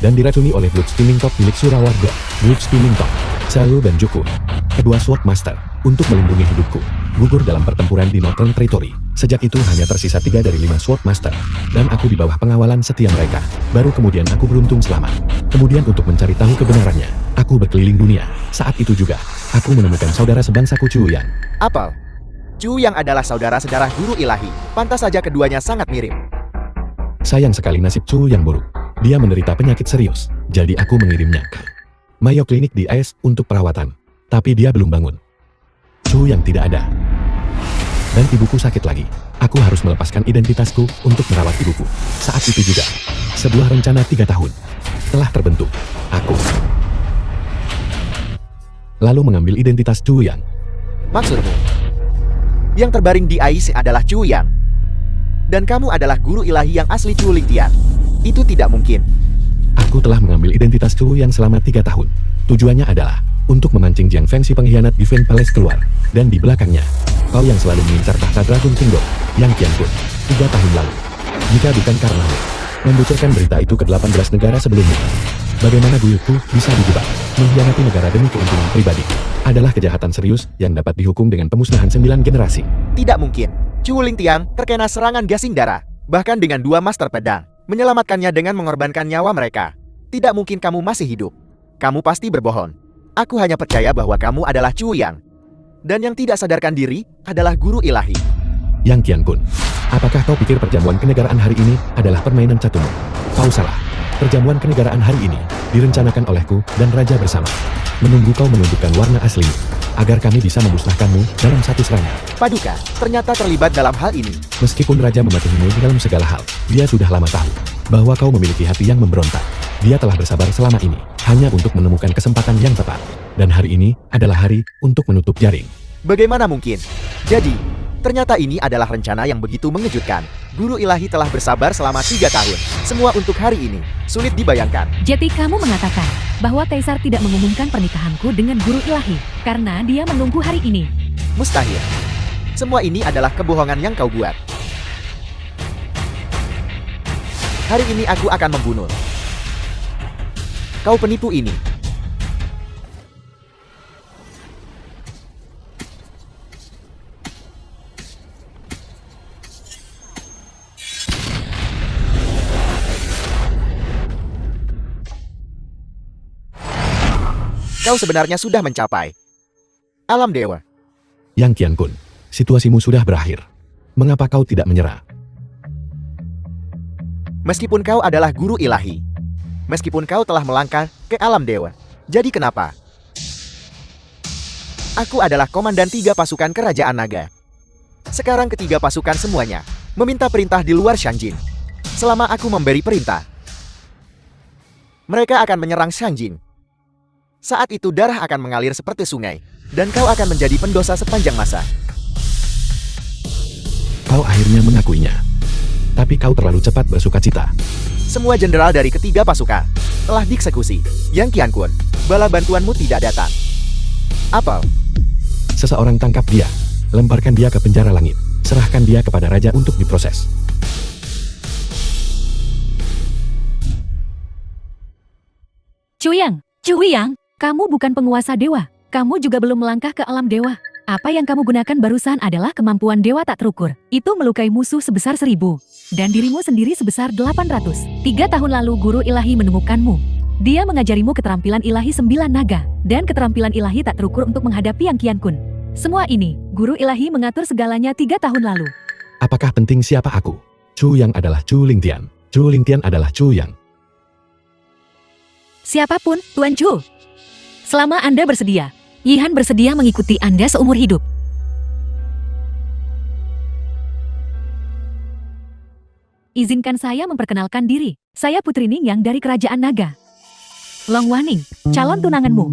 dan diracuni oleh Blood Spinning Top milik Surawarga. Blood Spinning Top, Salu dan Joku, kedua Sword Master, untuk melindungi hidupku, gugur dalam pertempuran di Northern Territory. Sejak itu hanya tersisa 3 dari 5 Sword Master, dan aku di bawah pengawalan setia mereka. Baru kemudian aku beruntung selamat. Kemudian untuk mencari tahu kebenarannya, aku berkeliling dunia. Saat itu juga, aku menemukan saudara sebangsaku Chu Yang. Apel. Chu Yang adalah saudara-saudara guru ilahi. Pantas saja keduanya sangat mirip. Sayang sekali nasib Chu Yang buruk. Dia menderita penyakit serius, jadi aku mengirimnya ke Mayo Clinic di AS untuk perawatan. Tapi dia belum bangun. Chu Yang tidak ada. Dan ibuku sakit lagi. Aku harus melepaskan identitasku untuk merawat ibuku. Saat itu juga, sebuah rencana 3 tahun telah terbentuk. Aku lalu mengambil identitas Chu Yang. Maksudmu, yang terbaring di AIC adalah Chu Yang. Dan kamu adalah guru ilahi yang asli Chu Lingtian. Itu tidak mungkin. Aku telah mengambil identitas Chu Yang selama 3 tahun. Tujuannya adalah untuk memancing Jiang Feng si pengkhianat Divine Palace keluar. Dan di belakangnya, kau yang selalu mengincar tahta Dragon Kingdom, Yang Qianqun, 3 tahun lalu. Jika bukan karena membocorkan berita itu ke 18 negara sebelumnya, bagaimana buyutku bisa dijebak? Mengkhianati negara demi keuntungan pribadi adalah kejahatan serius yang dapat dihukum dengan pemusnahan 9 generasi. Tidak mungkin. Chu Lingtian terkena serangan gasing darah, bahkan dengan 2 Master Pedang, menyelamatkannya dengan mengorbankan nyawa mereka. Tidak mungkin kamu masih hidup. Kamu pasti berbohong. Aku hanya percaya bahwa kamu adalah Chu Yang. Dan yang tidak sadarkan diri adalah guru ilahi. Yang Qianqun, apakah kau pikir perjamuan kenegaraan hari ini adalah permainan caturmu? Kau salah. Perjamuan kenegaraan hari ini direncanakan olehku dan Raja bersama. Menunggu kau menunjukkan warna aslimu, agar kami bisa memusnahkanmu dalam satu serangan. Paduka ternyata terlibat dalam hal ini. Meskipun Raja mematuhimu dalam segala hal, dia sudah lama tahu bahwa kau memiliki hati yang memberontak. Dia telah bersabar selama ini, hanya untuk menemukan kesempatan yang tepat. Dan hari ini adalah hari untuk menutup jaring. Bagaimana mungkin? Jadi, ternyata ini adalah rencana yang begitu mengejutkan. Guru ilahi telah bersabar selama 3 tahun. Semua untuk hari ini. Sulit dibayangkan. Jadi kamu mengatakan bahwa Kaisar tidak mengumumkan pernikahanku dengan guru ilahi karena dia menunggu hari ini. Mustahil. Semua ini adalah kebohongan yang kau buat. Hari ini aku akan membunuh kau penipu ini. Kau sebenarnya sudah mencapai alam dewa. Yang Qianqun, situasimu sudah berakhir. Mengapa kau tidak menyerah? Meskipun kau adalah guru ilahi, meskipun kau telah melangkah ke alam dewa, jadi kenapa? Aku adalah komandan 3 pasukan kerajaan naga. Sekarang ketiga pasukan semuanya meminta perintah di luar Shangjin. Selama aku memberi perintah, mereka akan menyerang Shangjin. Saat itu darah akan mengalir seperti sungai, dan kau akan menjadi pendosa sepanjang masa. Kau akhirnya mengakuinya. Tapi kau terlalu cepat bersukacita. Semua jenderal dari ketiga pasukan telah dieksekusi. Yang Qianqun, bala bantuanmu tidak datang. Apel. Seseorang tangkap dia, lemparkan dia ke penjara langit, serahkan dia kepada raja untuk diproses. Chu Yang, kamu bukan penguasa dewa. Kamu juga belum melangkah ke alam dewa. Apa yang kamu gunakan barusan adalah kemampuan dewa tak terukur. Itu melukai musuh sebesar 1000. Dan dirimu sendiri sebesar 800. 3 tahun lalu guru ilahi menemukanmu. Dia mengajarimu keterampilan ilahi 9 naga. Dan keterampilan ilahi tak terukur untuk menghadapi Yang Qianqun. Semua ini, guru ilahi mengatur segalanya 3 tahun lalu. Apakah penting siapa aku? Chu Yang adalah Chu Lingtian. Chu Lingtian adalah Chu Yang. Siapapun, Tuan Chu. Selama Anda bersedia, Yihan bersedia mengikuti Anda seumur hidup. Izinkan saya memperkenalkan diri. Saya Putri Ning Yang dari Kerajaan Naga. Long Waning, calon tunanganmu.